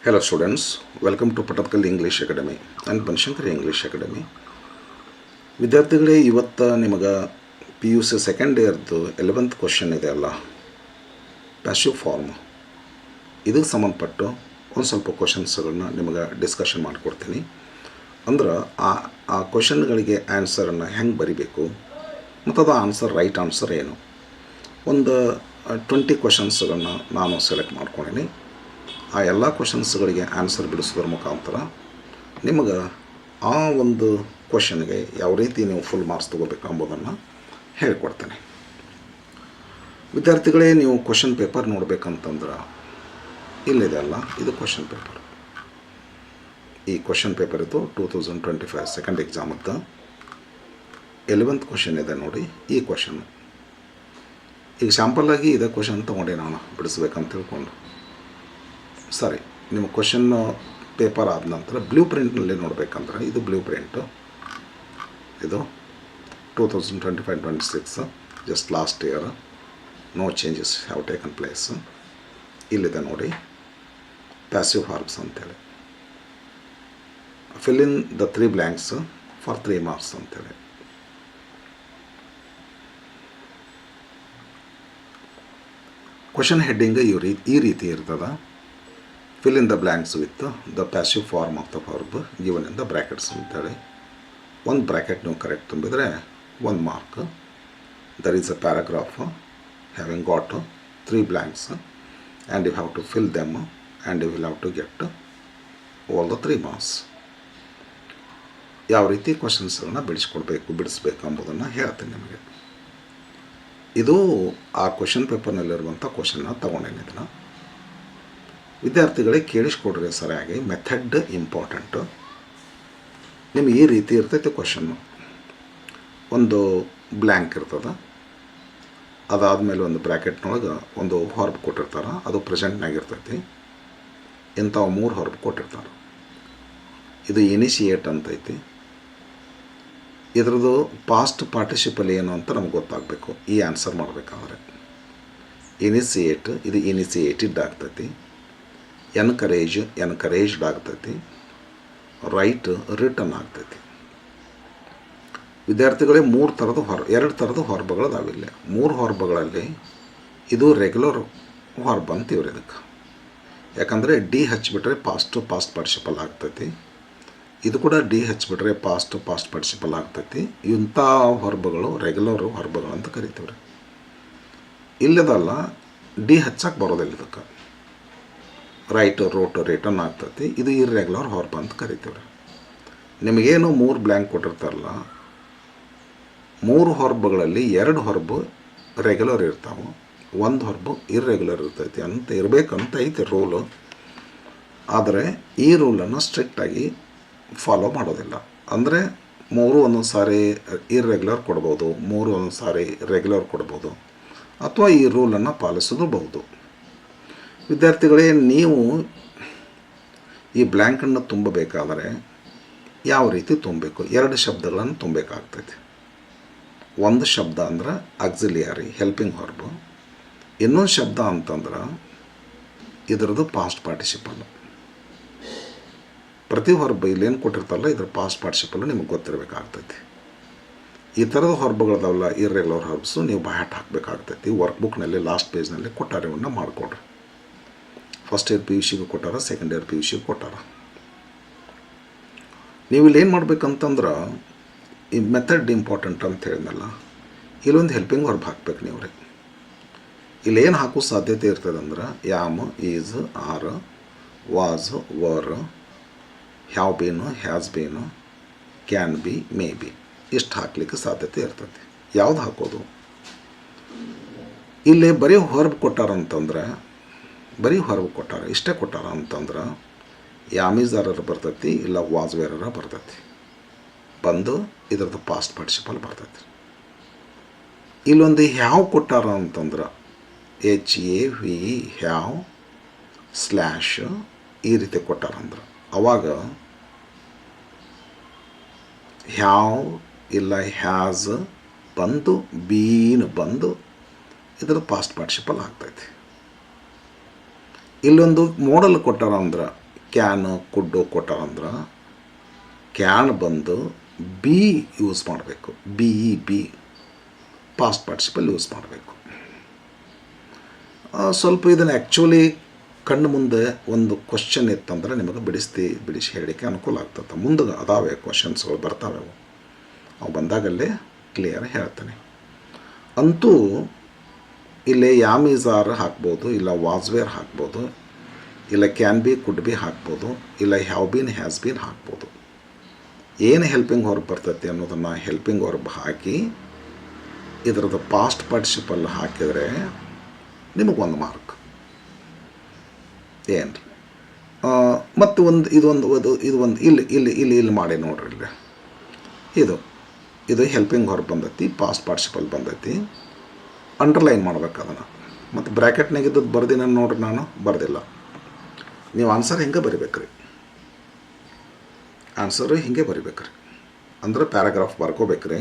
Hello students, welcome to Patakal English Academy and Banshankari English Academy. ವಿದ್ಯಾರ್ಥಿಗಳೇ, ಇವತ್ತು ನಿಮಗೆ P U C second ಇಯರ್ದು 11th question ಇದೆ ಅಲ್ಲ, ಪ್ಯಾಸಿವ್ ಫಾರ್ಮ್. ಇದಕ್ಕೆ ಸಂಬಂಧಪಟ್ಟು ಒಂದು ಸ್ವಲ್ಪ ಕ್ವಶನ್ಸ್ಗಳನ್ನ ನಿಮಗೆ ಡಿಸ್ಕಷನ್ ಮಾಡಿಕೊಡ್ತೀನಿ. ಅಂದ್ರೆ ಆ ಕ್ವಶನ್ಗಳಿಗೆ ಆನ್ಸರನ್ನು ಹೆಂಗೆ ಬರಿಬೇಕು ಮತ್ತು ಅದು ಆನ್ಸರ್ ರೈಟ್ ಆನ್ಸರ್ ಏನು. ಒಂದು 20 ಕ್ವಶನ್ಸ್ಗಳನ್ನ ನಾನು ಸೆಲೆಕ್ಟ್ ಮಾಡ್ಕೊಂಡೀನಿ. ಆ ಎಲ್ಲ ಕ್ವಶನ್ಸ್ಗಳಿಗೆ ಆನ್ಸರ್ ಬಿಡಿಸೋದ್ರ ಮುಖಾಂತರ ನಿಮಗೆ ಆ ಒಂದು ಕ್ವಶನ್ಗೆ ಯಾವ ರೀತಿ ನೀವು ಫುಲ್ ಮಾರ್ಕ್ಸ್ ತೊಗೋಬೇಕು ಎಂಬುದನ್ನು ಹೇಳಿಕೊಡ್ತೇನೆ. ವಿದ್ಯಾರ್ಥಿಗಳೇ, ನೀವು ಕ್ವಶನ್ ಪೇಪರ್ ನೋಡಬೇಕಂತಂದ್ರೆ ಇಲ್ಲಿದೆ ಅಲ್ಲ, ಇದು ಕ್ವಶನ್ ಪೇಪರ್. ಈ ಕ್ವಶನ್ ಪೇಪರ್ ಇದು 2025 ಸೆಕೆಂಡ್ ಎಕ್ಸಾಮದ್ದು 11th ಕ್ವಶನ್ ಇದೆ ನೋಡಿ. ಈ ಕ್ವಶನ್ ಈಗ ಸ್ಯಾಂಪಲ್ಲಾಗಿ ಇದೇ ಕ್ವಶನ್ ತೊಗೊಂಡೆ ನಾನು ಬಿಡಿಸ್ಬೇಕಂತ ತಿಳ್ಕೊಂಡು. ಸರಿ, ನಿಮ್ಮ ಕ್ವಶನ್ ಪೇಪರ್ ಆದ ನಂತರ ಬ್ಲೂ ಪ್ರಿಂಟ್ನಲ್ಲಿ ನೋಡಬೇಕಂದ್ರೆ ಇದು ಬ್ಲೂ ಪ್ರಿಂಟು. ಇದು 2025-26 just last year. No changes have taken place. ಇಲ್ಲಿದೆ ನೋಡಿ, ಪ್ಯಾಸಿವ್ ಫಾರ್ಮ್ಸ್ ಅಂತೇಳಿ. Fill in the 3 blanks for 3 marks ಅಂತೇಳಿ. ಕ್ವಶನ್ ಹೆಡ್ಡಿಂಗ್ ಈ ರೀತಿ ಇರ್ತದೆ. Fill in the blanks with the passive form of the verb given in the brackets ಅಂತೇಳಿ. ಒಂದು bracket ನೀವು ಕರೆಕ್ಟ್ ತುಂಬಿದರೆ 1 mark. There is a paragraph having got 3 blanks and you have to fill them and you will have to get all the 3 marks. ಯಾವ ರೀತಿ ಕ್ವಶನ್ಸ್ಗಳನ್ನ ಬಿಡಿಸ್ಬೇಕು ಎಂಬುದನ್ನು ಹೇಳ್ತೀನಿ ನಿಮಗೆ. ಇದು ಆ ಕ್ವಶನ್ ಪೇಪರ್ನಲ್ಲಿರುವಂಥ ಕ್ವಶನ್ನ ತೊಗೊಂಡೇನೆ. ಇದನ್ನು ವಿದ್ಯಾರ್ಥಿಗಳೇ ಕೇಳಿಸ್ಕೊಡ್ರಿ ಸರಿಯಾಗಿ. Method important. ನಿಮ್ಗೆ ಈ ರೀತಿ ಇರ್ತೈತೆ ಕ್ವಶನ್ನು. ಒಂದು ಬ್ಲ್ಯಾಂಕ್ ಇರ್ತದೆ, ಅದಾದಮೇಲೆ ಒಂದು ಬ್ರ್ಯಾಕೆಟ್ನೊಳಗೆ ಒಂದು ಹಾರ್ಬ್ ಕೊಟ್ಟಿರ್ತಾರೆ, ಅದು ಪ್ರೆಸೆಂಟ್ನಾಗಿರ್ತೈತಿ. ಇಂಥವು 3 ಹಾರ್ಬ್ ಕೊಟ್ಟಿರ್ತಾರೆ. ಇದು ಇನಿಷಿಯೇಟ್ ಅಂತೈತಿ. ಇದ್ರದ್ದು ಪಾಸ್ಟ್ ಪಾರ್ಟಿಸಿಪಲ್ ಏನು ಅಂತ ನಮ್ಗೆ ಗೊತ್ತಾಗಬೇಕು ಈ ಆನ್ಸರ್ ಮಾಡಬೇಕಾದ್ರೆ. ಇನಿಷಿಯೇಟ್, ಇದು ಇನಿಷಿಯೇಟೆಡ್ ಆಗ್ತೈತಿ. ಎನ್ಕರೇಜ್ಡ್ ಆಗ್ತೈತಿ. ರೈಟ್, ರಿಟರ್ನ್ ಆಗ್ತೈತಿ. ವಿದ್ಯಾರ್ಥಿಗಳೇ, 2 ಥರದ ಹಾರ್ಬ್ಗಳದಾವಿಲ್ಲ. 3 ಹಾರ್ಬ್ಗಳಲ್ಲಿ ಇದು ರೆಗ್ಯುಲರ್ ಹಾರ್ಬ್ ಅಂತೀವ್ರಿ ಇದಕ್ಕೆ. ಯಾಕಂದರೆ ಡಿ ಹಚ್ಚಿಬಿಟ್ರೆ ಪಾಸ್ಟ್ ಪಾರ್ಟಿಸಿಪಲ್ ಆಗ್ತೈತಿ. ಇದು ಕೂಡ ಡಿ ಹಚ್ಚಿಬಿಟ್ರೆ ಪಾಸ್ಟ್ ಪಾರ್ಟಿಸಿಪಲ್ ಆಗ್ತೈತಿ. ಇಂಥ ಹಾರ್ಬ್ಗಳು ರೆಗ್ಯುಲರ್ ಹಾರ್ಬ್ಗಳು ಅಂತ ಕರಿತೀವ್ರಿ. ಇಲ್ಲದಲ್ಲ, ಡಿ ಹಚ್ಚಕ್ಕೆ ಬರೋದಿಲ್ಲ ಇದಕ್ಕೆ. ರೈಟ್, ರೋಟ್, ರಿಟರ್ನ್ ಆಗ್ತೈತಿ. ಇದು ಇರ್ರೆಗ್ಯುಲರ್ ಹಾರ್ಬ್ ಅಂತ ಕರಿತೀವ್ರಿ. ನಿಮಗೇನು 3 ಬ್ಲ್ಯಾಂಕ್ ಕೊಟ್ಟಿರ್ತಾರಲ್ಲ, 3 ಹಾರ್ಬ್ಗಳಲ್ಲಿ 2 ಹಾರ್ಬ್ ರೆಗ್ಯುಲರ್ ಇರ್ತಾವೆ, 1 ಹಾರ್ಬ್ ಇರ್ರೆಗ್ಯುಲರ್ ಇರ್ತೈತಿ ಅಂತ ಇರಬೇಕಂತ ಐತಿ ರೂಲು. ಆದರೆ ಈ ರೂಲನ್ನು ಸ್ಟ್ರಿಕ್ಟಾಗಿ ಫಾಲೋ ಮಾಡೋದಿಲ್ಲ. ಅಂದರೆ 3 ಒಂದೊಂದು ಸಾರಿ ಇರ್ರೆಗ್ಯುಲರ್ ಕೊಡ್ಬೋದು, 3 ಒಂದೊಂದು ಸಾರಿ ರೆಗ್ಯುಲರ್ ಕೊಡ್ಬೋದು, ಅಥವಾ ಈ ರೂಲನ್ನು ಪಾಲಿಸೋದು. ವಿದ್ಯಾರ್ಥಿಗಳೇ, ನೀವು ಈ ಬ್ಲ್ಯಾಂಕನ್ನು ತುಂಬಬೇಕಾದರೆ ಯಾವ ರೀತಿ ತುಂಬಬೇಕು? 2 ಶಬ್ದಗಳನ್ನು ತುಂಬಬೇಕಾಗ್ತೈತಿ. ಒಂದು ಶಬ್ದ ಅಂದ್ರೆ ಆಕ್ಸಿಲಿಯರಿ ಹೆಲ್ಪಿಂಗ್ ಹಾರ್ಬ್. ಇನ್ನೊಂದು ಶಬ್ದ ಅಂತಂದ್ರೆ ಇದರದ್ದು ಪಾಸ್ಟ್ ಪಾರ್ಟಿಸಿಪಲ್. ಪ್ರತಿ ಹಾರ್ಬ್ ಇಲ್ಲೇನು ಕೊಟ್ಟಿರ್ತಾರಲ್ಲ, ಇದ್ರ ಪಾಸ್ಟ್ ಪಾರ್ಟಿಸಿಪಲ್ ನಿಮಗೆ ಗೊತ್ತಿರಬೇಕಾಗ್ತೈತಿ. ಈ ಥರದ ಹಾರ್ಬ್ಗಳದಾವಲ್ಲ, ಇರ್ರೆಗ್ಯುಲರ್ ಹಾರ್ಬ್ಸು ನೀವು ಬಾಯಾಟ ಹಾಕಬೇಕಾಗ್ತೈತಿ. ವರ್ಕ್ ಬುಕ್ನಲ್ಲಿ ಲಾಸ್ಟ್ ಪೇಜ್ನಲ್ಲಿ ಕೊಟ್ಟಾರ, ಇವನ್ನ ಮಾಡಿಕೊಡ್ರಿ. ಫಸ್ಟ್ ಇಯರ್ PUC ಕೊಟ್ಟಾರ, ಸೆಕೆಂಡ್ ಇಯರ್ PUC ಕೊಟ್ಟಾರ. ನೀವು ಇಲ್ಲಿ ಏನು ಮಾಡ್ಬೇಕಂತಂದ್ರೆ, ಈ ಮೆಥಡ್ ಇಂಪಾರ್ಟೆಂಟ್ ಅಂತ ಹೇಳಿದ್ನಲ್ಲ, ಇಲ್ಲೊಂದು ಹೆಲ್ಪಿಂಗ್ ವರ್ಬ್ ಹಾಕ್ಬೇಕು ನೀವು ರೀ. ಇಲ್ಲೇನು ಹಾಕೋ ಸಾಧ್ಯತೆ ಇರ್ತದಂದ್ರೆ am, is, are, was, were, have been, has been, can be, may be, ಇಷ್ಟು ಹಾಕ್ಲಿಕ್ಕೆ ಸಾಧ್ಯತೆ ಇರ್ತೈತಿ. ಯಾವ್ದು ಹಾಕೋದು? ಇಲ್ಲಿ ಬರೀ ಹೊರಬ್ ಕೊಟ್ಟಾರಂತಂದ್ರೆ, ಇಷ್ಟೇ ಕೊಟ್ಟಾರ ಅಂತಂದ್ರೆ ಯಾಮೀಜಾರರ ಬರ್ತೈತಿ, ಇಲ್ಲ ವಾಜ್ವೇರರ ಬರ್ತೈತಿ. ಬಂದು ಇದ್ರದ್ದು ಪಾಸ್ಟ್ ಪಾರ್ಟಿಸಿಪಲ್ ಬರ್ತೈತಿ. ಇಲ್ಲೊಂದು ಹ್ಯಾವ್ ಕೊಟ್ಟಾರ ಅಂತಂದ್ರೆ HAV, ಹ್ಯಾವ್ ಸ್ಲ್ಯಾಶ್ ಈ ರೀತಿ ಕೊಟ್ಟಾರಂದ್ರೆ ಅವಾಗ ಹ್ಯಾವ್ ಇಲ್ಲ ಹ್ಯಾಸ್ ಬಂದು ಬೀನ್ ಬಂದು ಇದ್ರ ಪಾಸ್ಟ್ ಪಾರ್ಟಿಸಿಪಲ್ ಆಗ್ತೈತಿ. ಇಲ್ಲೊಂದು ಮೋಡಲ್ ಕೊಟ್ಟಾರ ಅಂದ್ರೆ ಕ್ಯಾನ್ ಕುಡ್ಡು ಕೊಟ್ಟಾರಂದ್ರೆ ಕ್ಯಾನ್ ಬಂದು ಬಿ ಯೂಸ್ ಮಾಡಬೇಕು. ಬಿ ಪಾಸ್ಟ್ ಪಾರ್ಟಿಸಿಪಲ್ ಯೂಸ್ ಮಾಡಬೇಕು. ಸ್ವಲ್ಪ ಇದನ್ನು ಆ್ಯಕ್ಚುಲಿ ಕಣ್ಣು ಮುಂದೆ ಒಂದು ಕ್ವಶನ್ ಇತ್ತಂದ್ರೆ ನಿಮಗೆ ಬಿಡಿಸಿ ಹೇಳಲಿಕ್ಕೆ ಅನುಕೂಲ ಆಗ್ತದೆ. ಮುಂದೆ ಅದಾವೆ ಕ್ವಶನ್ಸ್ಗಳು ಬರ್ತಾವೆ, ಅವು ಬಂದಾಗಲ್ಲೇ ಕ್ಲಿಯರ್ ಹೇಳ್ತಾನೆ. ಅಂತೂ ಇಲ್ಲೇ ಯಾಮ್ ಈಸ್ ಆರ್ ಹಾಕ್ಬೋದು, ಇಲ್ಲ ವಾಸ್ ವೇರ್ ಹಾಕ್ಬೋದು, ಇಲ್ಲ ಕ್ಯಾನ್ ಬಿ ಕುಡ್ ಬಿ ಹಾಕ್ಬೋದು, ಇಲ್ಲ ಹ್ಯಾವ್ ಬೀನ್ ಹ್ಯಾಸ್ ಬೀನ್ ಹಾಕ್ಬೋದು. ಏನು ಹೆಲ್ಪಿಂಗ್ ವರ್ಬ್ ಬರ್ತೈತಿ ಅನ್ನೋದನ್ನು ಹೆಲ್ಪಿಂಗ್ ವರ್ಬ್ ಹಾಕಿ ಇದರದ್ದು ಪಾಸ್ಟ್ ಪಾರ್ಟಿಸಿಪಲ್ ಹಾಕಿದರೆ ನಿಮಗೊಂದು ಮಾರ್ಕ್. ಏನು ರೀ ಮತ್ತು ಒಂದು ಇಲ್ಲಿ ಮಾಡಿ ನೋಡ್ರಿ. ಇಲ್ಲಿ ಇದು ಹೆಲ್ಪಿಂಗ್ ವರ್ಬ್ ಬಂದೈತಿ, ಪಾಸ್ಟ್ ಪಾರ್ಟಿಸಿಪಲ್ ಬಂದೈತಿ. ಅಂಡರ್ಲೈನ್ ಮಾಡ್ಬೇಕು ಅದನ್ನು. ಮತ್ತು ಬ್ರ್ಯಾಕೆಟ್ನಾಗಿದ್ದದ್ದು ಬರ್ದಿನ ನೋಡ್ರಿ, ನಾನು ಬರ್ದಿಲ್ಲ. ನೀವು ಆನ್ಸರ್ ಹಿಂಗೆ ಬರಿಬೇಕ್ರಿ, ಆನ್ಸರು ಹಿಂಗೆ ಬರಿಬೇಕ್ರಿ. ಅಂದ್ರೆ ಪ್ಯಾರಾಗ್ರಾಫ್ ಬರ್ಕೋಬೇಕ್ರಿ.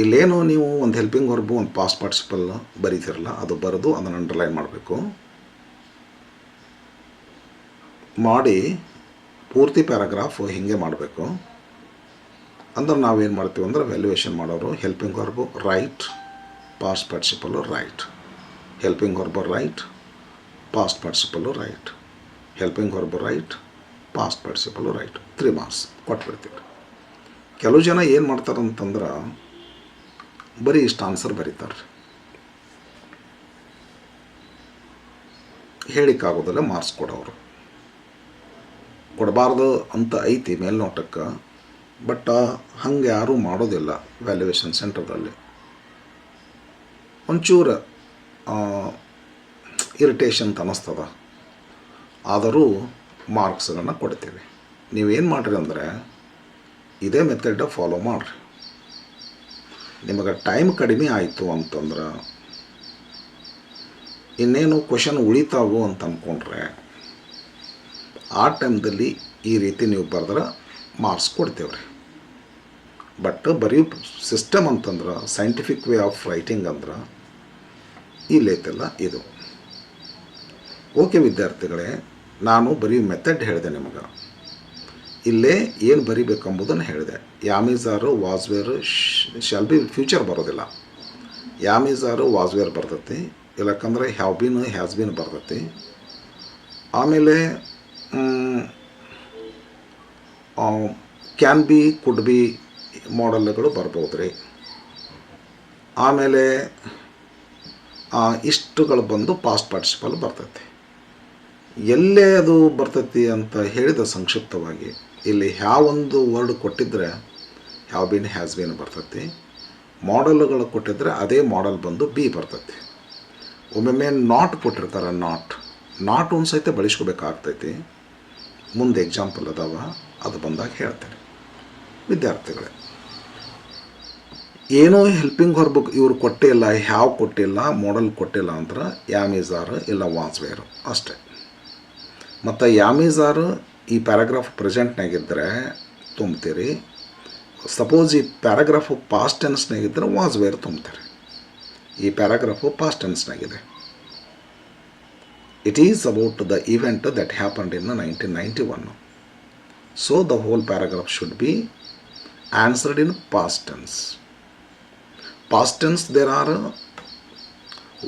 ಇಲ್ಲೇನು ನೀವು ಒಂದು ಹೆಲ್ಪಿಂಗ್ ವರ್ಬು ಒಂದು ಪಾಸ್ಟ್ ಪಾರ್ಟಿಸಿಪಲ್ ಬರೀತಿರಲ್ಲ, ಅದು ಬರೆದು ಅದನ್ನು ಅಂಡರ್ಲೈನ್ ಮಾಡಬೇಕು. ಮಾಡಿ ಪೂರ್ತಿ ಪ್ಯಾರಾಗ್ರಾಫ್ ಹೀಗೆ ಮಾಡಬೇಕು. ಅಂದ್ರೆ ನಾವೇನು ಮಾಡ್ತೀವಿ ಅಂದ್ರೆ ವ್ಯಾಲ್ಯೂಯೇಷನ್ ಮಾಡೋರು helping verb right, past participle right, helping verb right, past participle right, helping verb right, past participle right. 3 marks ಕೊಟ್ಬಿಡ್ತೀವಿ. ಕೆಲವು ಜನ ಏನು ಮಾಡ್ತಾರಂತಂದ್ರೆ ಬರೀ ಇಷ್ಟು ಆನ್ಸರ್ ಬರೀತಾರೆ, ಹೇಳಿಕ್ಕಾಗೋದಿಲ್ಲ, ಮಾರ್ಕ್ಸ್ ಕೊಡೋರು. ಕೊಡಬಾರ್ದು ಅಂತ ಐತಿ ಮೇಲ್ನೋಟಕ್ಕೆ, ಬಟ್ ಹಂಗೆ ಯಾರೂ ಮಾಡೋದಿಲ್ಲ. ವ್ಯಾಲ್ಯೂಯೇಷನ್ ಸೆಂಟರ್ದಲ್ಲಿ ಒಂಚೂರು ಇರಿಟೇಷನ್ ಅನ್ನಿಸ್ತದ, ಆದರೂ ಮಾರ್ಕ್ಸ್ಗಳನ್ನು ಕೊಡ್ತೀವಿ. ನೀವೇನು ಮಾಡಿರಿ ಅಂದರೆ ಇದೇ ಮೆಥಡ್ ಫಾಲೋ ಮಾಡಿರಿ. ನಿಮಗೆ ಟೈಮ್ ಕಡಿಮೆ ಆಯಿತು ಅಂತಂದ್ರೆ ಇನ್ನೇನು ಕ್ವಶನ್ ಉಳಿತಾವು ಅಂತ ಅಂದ್ಕೊಂಡ್ರೆ ಆ ಟೈಮ್ದಲ್ಲಿ ಈ ರೀತಿ ನೀವು ಬರೆದ್ರೆ ಮಾರ್ಕ್ಸ್ ಕೊಡ್ತೇವ್ರಿ. ಬಟ್ ಬರೆಯೋ ಸಿಸ್ಟಮ್ ಅಂತಂದ್ರೆ ಸೈಂಟಿಫಿಕ್ ವೇ ಆಫ್ ರೈಟಿಂಗ್ ಅಂದ್ರೆ ಇಲ್ಲೈತಲ್ಲ ಇದು. ಓಕೆ ವಿದ್ಯಾರ್ಥಿಗಳೇ, ನಾನು ಬರೀ ಮೆಥಡ್ ಹೇಳಿದೆ ನಿಮಗೆ. ಇಲ್ಲೇ ಏನು ಬರಿಬೇಕೆಂಬುದನ್ನು ಹೇಳಿದೆ. ಯಾಮ್ ಈಸ್ ಆರು, was wear, shall be future ಬರೋದಿಲ್ಲ. ಯಾಮ್ ಈಸ್ ಆರು, ವಾಸ್ ವೇರ್ ಬರ್ತೈತಿ. ಇಲ್ಲಕ್ಕಂದ್ರೆ ಹ್ಯಾವ್ ಬೀನ್, ಹ್ಯಾಸ್ ಬೀನ್ ಬರ್ತೈತಿ. ಆಮೇಲೆ ಕ್ಯಾನ್ ಬಿ, ಕುಡ್ ಬಿ ಮಾಡಲ್ಗಳು ಬರ್ಬೋದು ರೀ. ಆಮೇಲೆ ಇಷ್ಟುಗಳು ಬಂದು ಪಾಸ್ಟ್ ಪಾರ್ಟಿಸಿಪಲ್ ಬರ್ತೈತಿ. ಎಲ್ಲೇ ಅದು ಬರ್ತೈತಿ ಅಂತ ಹೇಳಿದ ಸಂಕ್ಷಿಪ್ತವಾಗಿ, ಇಲ್ಲಿ ಒಂದು ವರ್ಡ್ ಕೊಟ್ಟಿದ್ದರೆ ಹ್ಯಾವ್ ಬೀನ್, ಹ್ಯಾಸ್ ಬೀನ್ ಬರ್ತೈತಿ. ಮಾಡಲ್ಗಳು ಕೊಟ್ಟಿದ್ರೆ ಅದೇ ಮಾಡಲ್ ಬಂದು ಬಿ ಬರ್ತೈತಿ. ಒಮ್ಮೊಮ್ಮೆ ನಾಟ್ ಕೊಟ್ಟಿರ್ತಾರೆ, ನಾಟ್ ಒಂದು ಸಹಿತ ಬಳಸ್ಕೋಬೇಕಾಗ್ತೈತಿ. ಮುಂದೆ ಎಕ್ಸಾಂಪಲ್ ಅದಾವ, ಅದು ಬಂದಾಗ ಹೇಳ್ತೇನೆ. ವಿದ್ಯಾರ್ಥಿಗಳೇ, ಏನೋ ಹೆಲ್ಪಿಂಗ್ ವರ್ಬ್ ಇವ್ರು ಕೊಟ್ಟೇ ಇಲ್ಲ, ಹ್ಯಾವ್ ಕೊಟ್ಟಿಲ್ಲ, ಮಾಡಲ್ ಕೊಟ್ಟಿಲ್ಲ ಅಂದ್ರೆ ಯಾಮ್ ಈಸ್ ಆರ್ ಇಲ್ಲ ವಾಸ್ ವೇರು ಅಷ್ಟೇ. ಮತ್ತು ಯಾಮ್ ಈಸ್ ಆರ್ ಈ ಪ್ಯಾರಾಗ್ರಾಫ್ ಪ್ರೆಸೆಂಟ್ನಾಗಿದ್ದರೆ ತುಂಬ್ತೀರಿ. ಸಪೋಸ್ ಈ ಪ್ಯಾರಾಗ್ರಾಫು ಪಾಸ್ಟ್ ಟೆನ್ಸ್ನಾಗಿದ್ದರೆ ವಾಸ್ ವೇರ್ ತುಂಬ್ತೀರಿ. ಈ ಪ್ಯಾರಾಗ್ರಾಫು ಪಾಸ್ಟ್ ಟೆನ್ಸ್ನಾಗಿದೆ. It is about the event that happened in 1991. So the whole paragraph should be answered in past tense. Past tense, there are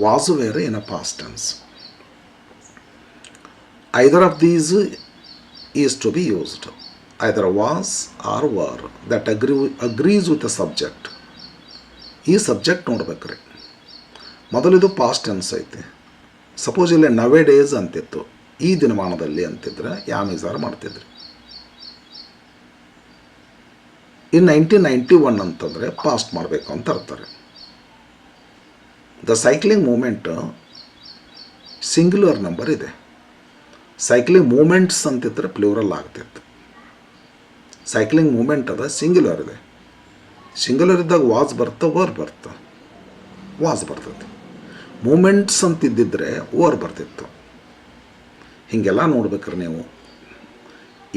was, were in a past tense. Either of these is to be used. Either was or were that agrees with the subject. ಈ subject ನೋಡ್ಬೇಕ್ರಿ. ಮೊದಲಿದು past tense ಐತಿ. Suppose ಇಲ್ಲಿ ನವೆ days ಅಂತಿತ್ತು, ಈ ದಿನಮಾನದಲ್ಲಿ ಅಂತಿದ್ರೆ yam is R ಮಾಡ್ತಿದ್ರಿ. ಇನ್ 1991 ಅಂತಂದರೆ ಪಾಸ್ಟ್ ಮಾಡಬೇಕು ಅಂತ ಅರ್ತಾರೆ. The cycling movement singular number ಇದೆ. ಸೈಕ್ಲಿಂಗ್ ಮೂಮೆಂಟ್ಸ್ ಅಂತಿದ್ರೆ ಪ್ಲೂರಲ್ ಆಗ್ತಿತ್ತು. ಸೈಕ್ಲಿಂಗ್ ಮೂಮೆಂಟ್ ಅದ, ಸಿಂಗ್ಯುಲರ್ ಇದೆ. ಸಿಂಗ್ಯುಲರ್ ಇದ್ದಾಗ ವಾಸ್ ಬರ್ತಾ, ವರ್ ಬರ್ತಾ, ವಾಸ್ ಬರ್ತೈತಿ. ಮೂಮೆಂಟ್ಸ್ ಅಂತಿದ್ದಿದ್ರೆ ಓವರ್ ಬರ್ತಿತ್ತು. ಹೀಗೆಲ್ಲ ನೋಡ್ಬೇಕ್ರಿ ನೀವು.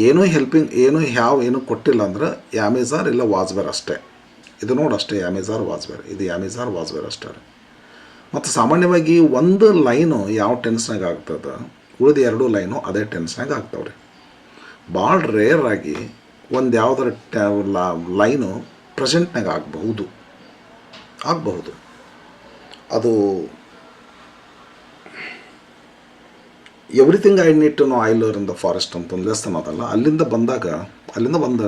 ಏನೂ ಹೆಲ್ಪಿಂಗ್, ಏನೂ ಏನೂ ಕೊಟ್ಟಿಲ್ಲ ಅಂದ್ರೆ ಯಾಮ್ ಈಸ್ ಆರ್ ಇಲ್ಲ ವಾಸ್ ವೇರ್ ಅಷ್ಟೇ. ಇದು ನೋಡಿ ಅಷ್ಟೇ, am is are was were, ಇದು am is are was were ಅಷ್ಟೇ. ಮತ್ತು ಸಾಮಾನ್ಯವಾಗಿ ಒಂದು ಲೈನು ಯಾವ ಟೆನ್ಸ್ನಾಗ ಆಗ್ತದೆ, ಉಳಿದ 2 ಲೈನು ಅದೇ ಟೆನ್ಸ್ನಾಗ ಆಗ್ತಾವ್ರಿ. ಭಾಳ ರೇರ್ ಆಗಿ ಒಂದು ಯಾವುದರ ಲೈನು ಪ್ರೆಸೆಂಟ್ನಾಗ ಆಗಬಹುದು. ಅದು everything I need to know I love in the forest ಅಂತ ಒಂದು ಲೆಸನ್ ಅದಲ್ಲ, ಅಲ್ಲಿಂದ ಒಂದು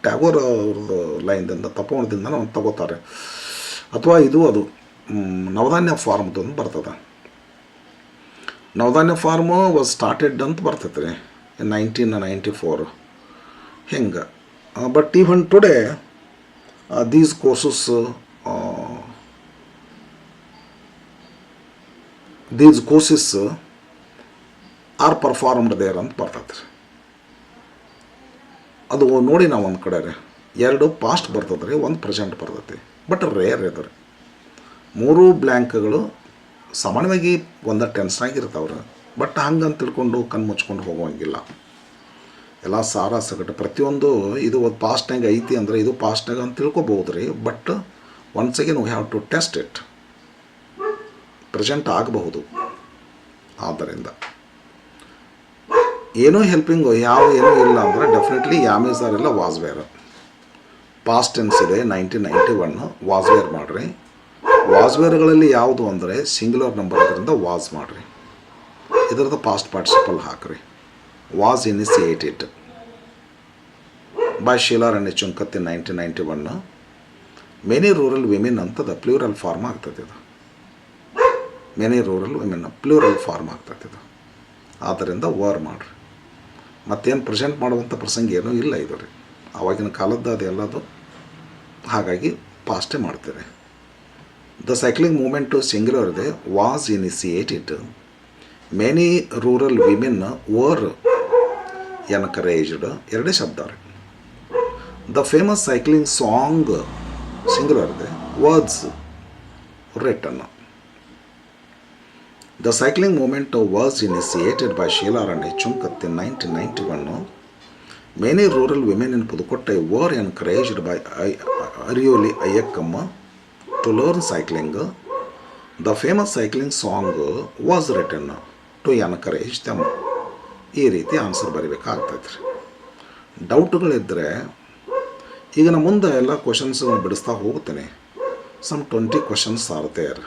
ಟ್ಯಾಗೋರ್ ಅವ್ರದ್ದು ಲೈನ್ದಿಂದ ತಪೋಣದಿಂದ ಒಂದು ತಗೋತಾರೆ. ಅಥವಾ ಅದು ನವಧಾನ್ಯ ಫಾರ್ಮ್ದು ಅಂತ ಬರ್ತದೆ. ನವಧಾನ್ಯ ಫಾರ್ಮು ವಾಸ್ ಸ್ಟಾರ್ಟೆಡ್ ಅಂತ ಬರ್ತೈತೆ ರೀ ಇನ್ 1994 ಹಿಂಗೆ. But even today these courses are performed there ಅಂತ ಬರ್ತೈತೆ ರೀ. ಅದು ನೋಡಿ ನಾವು ಒಂದು ಕಡೆ ರೀ 2 ಪಾಸ್ಟ್ ಬರ್ತದೆ ರೀ, 1 ಪ್ರೆಸೆಂಟ್ ಬರ್ತೈತಿ. ಬಟ್ ರೇರ್ ಇದೆ ರೀ. 3 ಬ್ಲ್ಯಾಂಕ್ಗಳು ಸಾಮಾನ್ಯವಾಗಿ ಒಂದು ಟೆನ್ಸ್ನಾಗಿರ್ತಾವ್ರೆ. ಬಟ್ ಹಂಗಂತ ತಿಳ್ಕೊಂಡು ಕಣ್ಣು ಮುಚ್ಕೊಂಡು ಹೋಗೋಂಗಿಲ್ಲ. ಎಲ್ಲ ಸಾರ ಸಗಟು ಪ್ರತಿಯೊಂದು ಇದು ಒಂದು ಪಾಸ್ಟ್ನಾಗ ಐತಿ ಅಂದರೆ ಇದು ಪಾಸ್ಟ್ನಾಗ ಅಂತ ತಿಳ್ಕೊಬೋದು ರೀ. But once again we have to test it. Present ಆಗಬಹುದು. ಆದ್ದರಿಂದ ಏನೋ ಹೆಲ್ಪಿಂಗು ಏನೂ ಇಲ್ಲ ಅಂದರೆ ಡೆಫಿನೆಟ್ಲಿ ಯಾಮೀಸ್ ಆರ್ ಇಲ್ಲ ವಾಸ್ ವೇರ್. ಪಾಸ್ಟ್ ಟೆನ್ಸ್ ಇದೆ 1991 ವಾಸ್ ವೇರ್ ಮಾಡಿರಿ. ವಾಸ್ ವೇರ್ಗಳಲ್ಲಿ ಯಾವುದು ಅಂದರೆ ಸಿಂಗ್ಯುಲರ್ ನಂಬರ್ ಅದರಿಂದ ವಾಸ್ ಮಾಡಿರಿ. ಇದರದ್ದು ಪಾಸ್ಟ್ ಪಾರ್ಟಿಸಿಪಲ್ ಹಾಕಿರಿ. Was initiated by Sheela Rani Chunkath in 1991. Many rural women ಅಂತದ ಪ್ಲೂರಲ್ ಫಾರ್ಮ್ ಆಗ್ತದೆ. ಇದು many rural women plural form ಆಗ್ತದೆ. ಇದು ಆದ್ದರಿಂದ ವರ್ ಮಾಡಿರಿ. ಮತ್ತೇನು ಪ್ರೆಸೆಂಟ್ ಮಾಡುವಂಥ ಪ್ರಸಂಗ ಏನೂ ಇಲ್ಲ ಇದು ರೀ. ಆವಾಗಿನ ಕಾಲದ್ದು ಅದೆಲ್ಲದು. ಹಾಗಾಗಿ ಪಾಸ್ಟೇ ಮಾಡ್ತೀರಿ. ದ ಸೈಕ್ಲಿಂಗ್ ಮೂಮೆಂಟು ಸಿಂಗ್ಯುಲರ್ ಇದೆ. Was initiated. Many rural women were encouraged. 2 ಶಬ್ದ ರೀ. The famous cycling song singular ಇದೆ. Was written. The cycling movement was initiated by Sheela Rani Chunkath in 1991. Many rural women in Pudukkottai were encouraged by Arivoli Iyakkam to learn cycling. The famous cycling song was written to encourage them. ಈ ರೀತಿ answer ಬರೀಬೇಕಾಗ್ತೈತೆ ರೀ. ಡೌಟ್ಗಳಿದ್ದರೆ ಈಗ ನಾನು ಮುಂದೆ ಎಲ್ಲ questions ಬಿಡಿಸ್ತಾ ಹೋಗ್ತೇನೆ. Some 20 questions are there.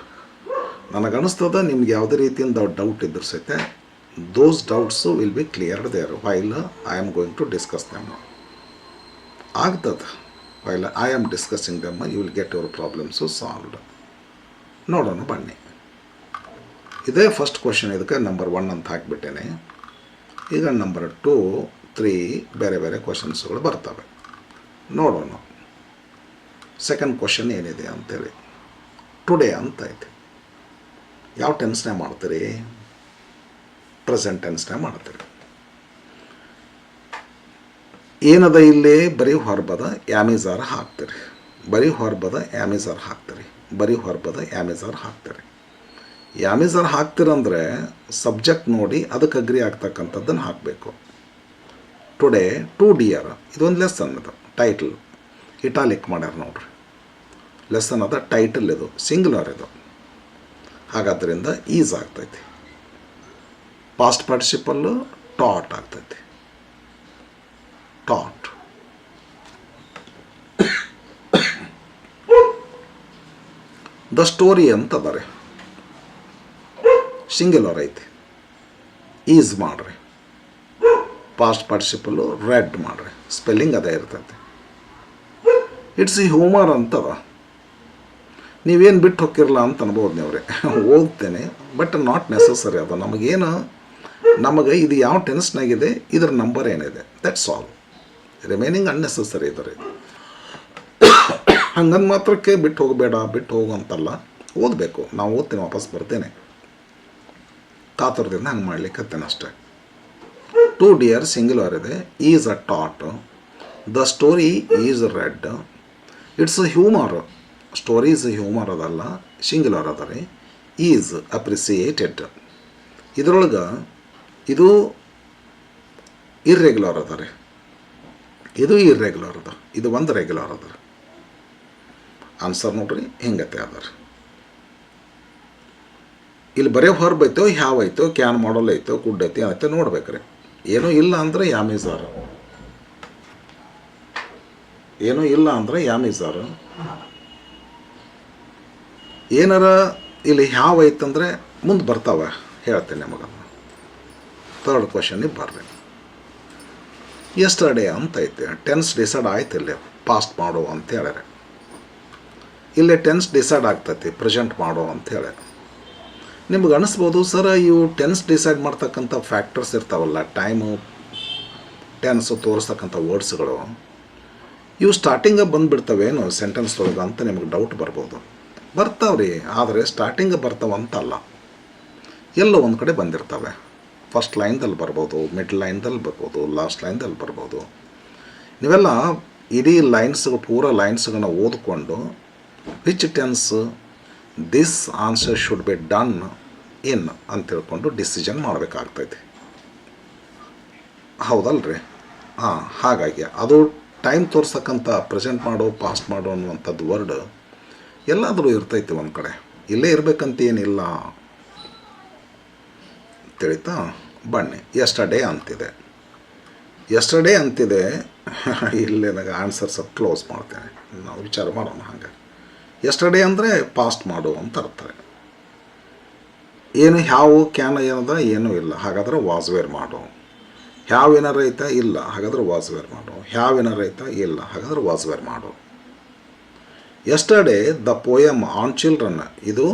ನನಗನ್ನಿಸ್ತದ ನಿಮ್ಗೆ ಯಾವುದೇ ರೀತಿಯಿಂದ ಡೌಟ್ ಇದ್ದರೂ ಸಹಿತ those doubts will be cleared there while I am going to discuss them. ಆಗ್ತದೆ. While I am discussing them you will get your problems solved. ನೋಡೋಣ ಬನ್ನಿ. ಇದೇ ಫಸ್ಟ್ ಕ್ವಶನ್. ಇದಕ್ಕೆ ನಂಬರ್ 1 ಅಂತ ಹಾಕಿಬಿಟ್ಟೇನೆ. ಈಗ ನಂಬರ್ 2, 3 ಬೇರೆ ಬೇರೆ ಕ್ವಶನ್ಸ್ಗಳು ಬರ್ತವೆ. ನೋಡೋಣ ಸೆಕೆಂಡ್ ಕ್ವಶನ್ ಏನಿದೆ ಅಂತೇಳಿ. ಟುಡೇ ಅಂತ ಐತೆ. ಯಾವ ಟೆನ್ಸ್ನೇ ಮಾಡ್ತೀರಿ? ಪ್ರೆಸೆಂಟ್ ಟೆನ್ಸ್ನೇ ಮಾಡ್ತೀರಿ. ಏನದ ಇಲ್ಲಿ? ಬರೀ ಹೊರಬದ ಯಾಮಿಜಾರ್ ಹಾಕ್ತೀರಿ. ಬರೀ ಹೊರಬದ ಯಾಮಿಜಾರ್ ಹಾಕ್ತೀರಿ. ಬರೀ ಹೊರಬದ ಯಾಮಿಜಾರ್ ಹಾಕ್ತೀರಿ. ಯಾಮಿಜಾರ್ ಹಾಕ್ತಿರಂದರೆ ಸಬ್ಜೆಕ್ಟ್ ನೋಡಿ ಅದಕ್ಕೆ ಅಗ್ರಿ ಆಗ್ತಕ್ಕಂಥದ್ದನ್ನು ಹಾಕಬೇಕು. ಟುಡೇ ಟು ಡಿಯರ್ ಇದೊಂದು ಲೆಸನ್. ಅದು ಟೈಟಲ್ ಇಟಾಲಿಕ್ ಮಾಡ್ಯಾರ ನೋಡ್ರಿ. ಲೆಸನ್ ಅದ ಟೈಟಲ್. ಇದು ಸಿಂಗ್ಯುಲರ್. ಇದು ಹಾಗಾದ್ದರಿಂದ ಈಸ್ ಆಗ್ತೈತಿ. ಪಾಸ್ಟ್ ಪಾರ್ಟಿಸಿಪಲ್ಲು ಟಾಟ್ ಆಗ್ತೈತಿ. ಟಾಟ್. ದ ಸ್ಟೋರಿ ಅಂತ ಅದಾರೆ. ಸಿಂಗ್ಯುಲರ್ ಐತಿ. ಈಸ್ ಮಾಡ್ರಿ. ಪಾಸ್ಟ್ ಪಾರ್ಟಿಸಿಪಲ್ಲು ರೆಡ್ ಮಾಡ್ರಿ. ಸ್ಪೆಲ್ಲಿಂಗ್ ಅದೇ ಇರ್ತೈತಿ. ಇಟ್ಸ್ ಹ್ಯೂಮರ್ ಅಂತದ. ನೀವೇನು ಬಿಟ್ಟು ಹೋಗಿರಲ್ಲ ಅಂತ ಅನ್ಬೋದು ನೀವ್ರೆ. ಓದ್ತೇನೆ ಬಟ್ ನಾಟ್ ನೆಸಸರಿ. ಅದು ನಮಗೆ ಇದು ಯಾವ ಟೆನ್ಸ್ನಾಗಿದೆ, ಇದ್ರ ನಂಬರ್ ಏನಿದೆ, ದಟ್ಸ್ ಆಲ್. ರಿಮೈನಿಂಗ್ ಅನ್ನೆಸಸರಿ ಇದ್ದಾರೆ. ಹಂಗಂದು ಮಾತ್ರಕ್ಕೆ ಬಿಟ್ಟು ಹೋಗಬೇಡ, ಬಿಟ್ಟು ಹೋಗು ಅಂತಲ್ಲ. ಓದಬೇಕು. ನಾವು ಓದ್ತೇನೆ, ವಾಪಸ್ ಬರ್ತೇನೆ. ಕಾತುರದಿಂದ ಹಂಗೆ ಮಾಡ್ಲಿಕ್ಕತ್ತೇನೆ ಅಷ್ಟೇ. ಟು ಡಿಯರ್ ಸಿಂಗ್ಯುಲರ್ ಇದೆ. Is a taught. The story is red. It's humour. Story is humour ಅದಲ್ಲ, ಸಿಂಗ್ಯುಲರ್ ಅದ ರೀ. Is appreciated. ಇದರೊಳಗೆ ಇದು ಇರ್ರೆಗ್ಯುಲರ್ ಅದ ರೀ. ಇದು ಇರ್ರೆಗ್ಯುಲರ್ ಅದ. ಇದು ಒಂದು ರೆಗ್ಯುಲರ್ ಅದ. ಆನ್ಸರ್ ನೋಡ್ರಿ ಹಿಂಗತ್ತೆ ಅದ ರೀ. ಇಲ್ಲಿ ಬರೀ ಹೊರ್ಬ್ ಐತೋ ಹ್ಯಾವ್ ಐತೋ ಕ್ಯಾನ್ ಮಾಡಲ್ ಐತೋ ಕುಡ್ ಐತಿ ಐತೆ ನೋಡ್ಬೇಕ್ರಿ. ಏನೂ ಇಲ್ಲ ಅಂದರೆ ಯಾಮೀಸಾರು, ಏನೂ ಇಲ್ಲ ಅಂದರೆ ಯಾಮೀಸಾರು. ಏನಾರ ಇಲ್ಲಿ ಹ್ಯಾವ್ ಐತಂದರೆ ಮುಂದೆ ಬರ್ತಾವೆ, ಹೇಳ್ತೇನೆ ನಿಮಗೆ. ಥರ್ಡ್ ಕ್ವಶನಿಗೆ ಬರ್ರಿ. ಎಸ್ಟರ್ಡೇ ಅಂತ ಐತೆ, ಟೆನ್ಸ್ ಡಿಸೈಡ್ ಆಯ್ತು ಇಲ್ಲಿ ಪಾಸ್ಟ್ ಮಾಡು ಅಂತ ಹೇಳ್ಯಾರೆ. ಇಲ್ಲೇ ಟೆನ್ಸ್ ಡಿಸೈಡ್ ಆಗ್ತೈತಿ ಪ್ರೆಸೆಂಟ್ ಮಾಡು ಅಂತ ಹೇಳಿ. ನಿಮ್ಗೆ ಅನಿಸ್ಬೋದು ಸರ್ ಇವು ಟೆನ್ಸ್ ಡಿಸೈಡ್ ಮಾಡ್ತಕ್ಕಂಥ ಫ್ಯಾಕ್ಟರ್ಸ್ ಇರ್ತಾವಲ್ಲ, ಟೈಮು ಟೆನ್ಸು ತೋರಿಸ್ತಕ್ಕಂಥ ವರ್ಡ್ಸ್ಗಳು, ಇವು ಸ್ಟಾರ್ಟಿಂಗ ಬಂದುಬಿಡ್ತವೇನು ಸೆಂಟೆನ್ಸ್ದೊಳಗೆ ಅಂತ ನಿಮಗೆ ಡೌಟ್ ಬರ್ಬೋದು. ಬರ್ತಾವ್ರಿ, ಆದರೆ ಸ್ಟಾರ್ಟಿಂಗ್ ಬರ್ತಾವಂತಲ್ಲ, ಎಲ್ಲೋ ಒಂದು ಕಡೆ ಬಂದಿರ್ತವೆ. ಫಸ್ಟ್ ಲೈನ್ದಲ್ಲಿ ಬರ್ಬೋದು, ಮಿಡ್ ಲೈನ್ದಲ್ಲಿ ಬರ್ಬೋದು, ಲಾಸ್ಟ್ ಲೈನ್ದಲ್ಲಿ ಬರ್ಬೋದು. ನೀವೆಲ್ಲ ಇಡೀ ಲೈನ್ಸ್ಗಳು ಪೂರ ಲೈನ್ಸ್ಗಳನ್ನ ಓದ್ಕೊಂಡು which tense this answer should be done ಇನ್ ಅಂತ ತಿಳ್ಕೊಂಡು ಡಿಸಿಷನ್ ಮಾಡಬೇಕಾಗ್ತೈತಿ, ಹೌದಲ್ರಿ? ಹಾಗಾಗಿ ಅದು ಟೈಮ್ ತೋರ್ಸಕ್ಕಂಥ ಪ್ರೆಸೆಂಟ್ ಮಾಡೋ ಪಾಸ್ಟ್ ಮಾಡೋ ಅನ್ನುವಂಥದ್ದು ವರ್ಡ್ ಎಲ್ಲಾದರೂ ಇರ್ತೈತಿ ಒಂದು ಕಡೆ, ಇಲ್ಲೇ ಇರಬೇಕಂತ ಏನಿಲ್ಲ. ತಿಳಿತಾ? ಬನ್ನಿ, ಎಸ್ಟರ್ಡೇ ಅಂತಿದೆ. ಎಸ್ಟರ್ಡೇ ಅಂತಿದೆ, ಇಲ್ಲಿ ನನಗೆ ಆನ್ಸರ್ ಸ್ವಲ್ಪ ಕ್ಲೋಸ್ ಮಾಡ್ತೇನೆ, ನಾವು ವಿಚಾರ ಮಾಡೋಣ. ಹಾಗೆ ಎಸ್ಟರ್ಡೇ ಅಂದರೆ ಪಾಸ್ಟ್ ಮಾಡು ಅಂತ ಅರ್ಥ. ಏನು ಹ್ಯಾವು ಕ್ಯಾನ್ ಏನದ ಏನೂ ಇಲ್ಲ, ಹಾಗಾದ್ರೆ ವಾಸ್ ವೇರ್ ಮಾಡು. ಹ್ಯಾವ್ ಏನಾರ ಐತಾ? ಇಲ್ಲ, ಹಾಗಾದ್ರೆ ವಾಸ್ ವೇರ್ ಮಾಡು. ಹ್ಯಾವ್ ಏನಾರ ಐತಾ? ಇಲ್ಲ, ಹಾಗಾದ್ರೆ ವಾಸ್ ವೇರ್ ಮಾಡು. Yesterday the poem on children, ಇದು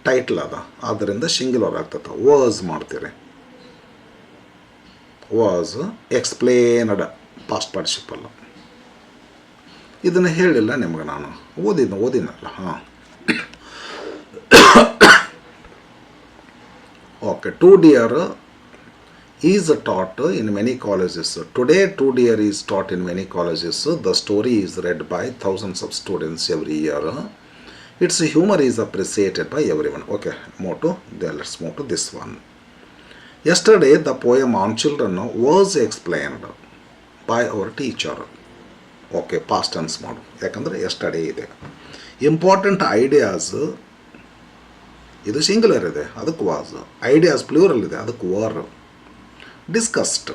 ಟೈಟ್ಲ್ ಅದ, ಆದ್ದರಿಂದ ಸಿಂಗ್ಯುಲರ್ ಆಗ್ತದೆ. ವಾಸ್ ಮಾಡ್ತೀರಿ. Was explained past participle. ಇದನ್ನು ಹೇಳಿಲ್ಲ ನಿಮ್ಗೆ, ನಾನು ಓದಿನಲ್ಲ. Okay. To dear is taught in many colleges. Today, 2 Dear is taught in many colleges. The story is read by thousands of students every year. Its humor is appreciated by everyone. Okay, let's move to this one. Yesterday, the poem on children was explained by our teacher. Okay, past tense ಮಾಡು, ಯಾಕಂದರೆ yesterday ಇದೆ. Important ideas, ಇದು singular ಇದೆ, ಅದಕ್ಕೆ was. Ideas plural ಇದೆ, ಅದಕ್ಕೆ were. Discussed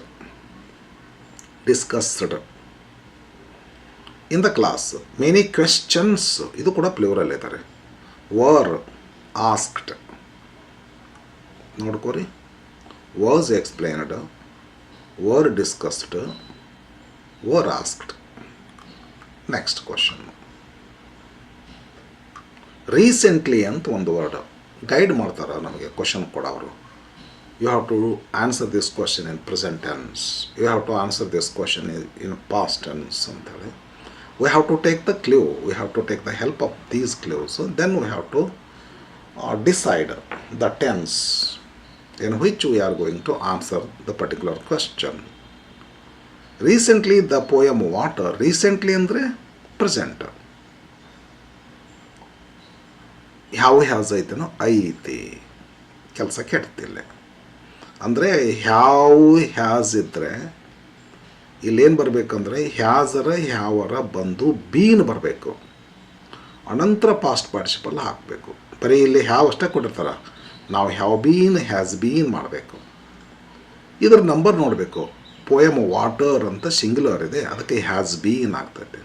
in the class. Many questions, ಇದು ಕೂಡ ಪ್ಲೂರಲ್ ಇದ್ದಾರೆ. ವರ್ ಆಸ್ಕ್ಡ್, ನೋಡ್ಕೋರಿ. Was explained, were discussed, were asked. Next question. Recently ಅಂತ ಒಂದು ವರ್ಡ್ ಗೈಡ್ ಮಾಡ್ತಾರೆ ನಮಗೆ, ಕ್ವಶನ್ ಕೊಡೋರು. You have to answer this question in present tense, you have to answer this question in past tense ಅಂತೇಳಿ. We have to take the clue, we have to take the help of these clues, then we have to decide the tense in which we are going to answer the particular question. Recently the poem water, recently ಅಂದರೆ present. ಯಾವ has ಐತೆನೋ ಐತಿ, ಕೆಲಸ ಕೆಡ್ತಿಲ್ಲ. ಅಂದರೆ have has ಇದ್ದರೆ ಇಲ್ಲೇನು ಬರಬೇಕಂದ್ರೆ ಹ್ಯಾಸರ ಹ್ಯಾವರ ಬಂದು bean ಬರಬೇಕು, ಅನಂತರ ಪಾಸ್ಟ್ ಪಾರ್ಟಿಸಿಪಲ್ ಹಾಕಬೇಕು. ಬರೀ ಇಲ್ಲಿ ಹ್ಯಾವ್ ಅಷ್ಟೇ ಕೊಟ್ಟಿರ್ತಾರೆ, ನಾವು ಹ್ಯಾವ್ ಬೀನ್ ಹ್ಯಾಸ್ ಬೀನ್ ಮಾಡಬೇಕು. ಇದರ ನಂಬರ್ ನೋಡಬೇಕು. ಪೋಯಮ್ ವಾಟರ್ ಅಂತ ಸಿಂಗ್ಯುಲರ್ ಇದೆ, ಅದಕ್ಕೆ ಹ್ಯಾಸ್ ಬೀನ್ ಆಗ್ತೈತೆ.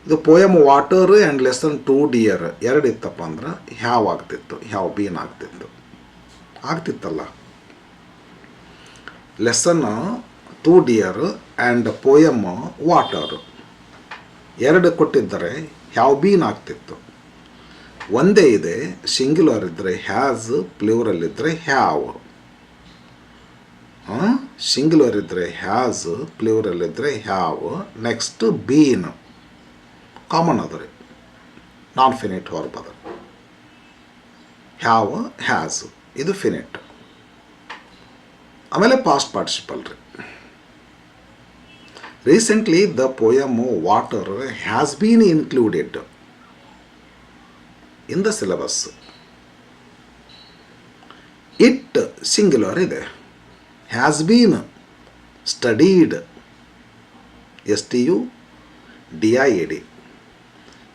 ಇದು poem water and lesson 2 Dear ಎರಡು ಇತ್ತಪ್ಪ ಅಂದ್ರೆ ಹ್ಯಾವ್ ಆಗ್ತಿತ್ತು, ಹ್ಯಾವ್ ಬೀನ್ ಆಗ್ತಿತ್ತಲ್ಲ. Lesson 2 Dear and poem water ಎರಡು ಕೊಟ್ಟಿದ್ದರೆ ಹ್ಯಾವ್ ಬೀನ್ ಆಗ್ತಿತ್ತು. ಒಂದೇ ಇದೆ, ಸಿಂಗ್ಯುಲರ್ ಇದ್ದರೆ ಹ್ಯಾಸ್, ಪ್ಲೂರಲ್ ಇದ್ದರೆ ಹ್ಯಾವ್. ಸಿಂಗ್ಯುಲರ್ ಇದ್ದರೆ ಹ್ಯಾಸ್, ಪ್ಲೂರಲ್ ಇದ್ದರೆ ಹ್ಯಾವ್. ನೆಕ್ಸ್ಟ್ ಬೀನ್ ಕಾಮನ್ ಅದ ರೀ, ನಾನ್ ಫಿನಿಟ್ ವರ್ಬ್ ಅದ. ಹ್ಯಾವ್ ಹ್ಯಾಸ್ ಇದು ಫಿನಿಟ್. ಆಮೇಲೆ ಪಾಸ್ಟ್ ಪಾರ್ಟಿಸಿಪಲ್ ರೀ. Recently the poem water has been included in the syllabus. It singular ಇದೆ, has been studied, STUDIED.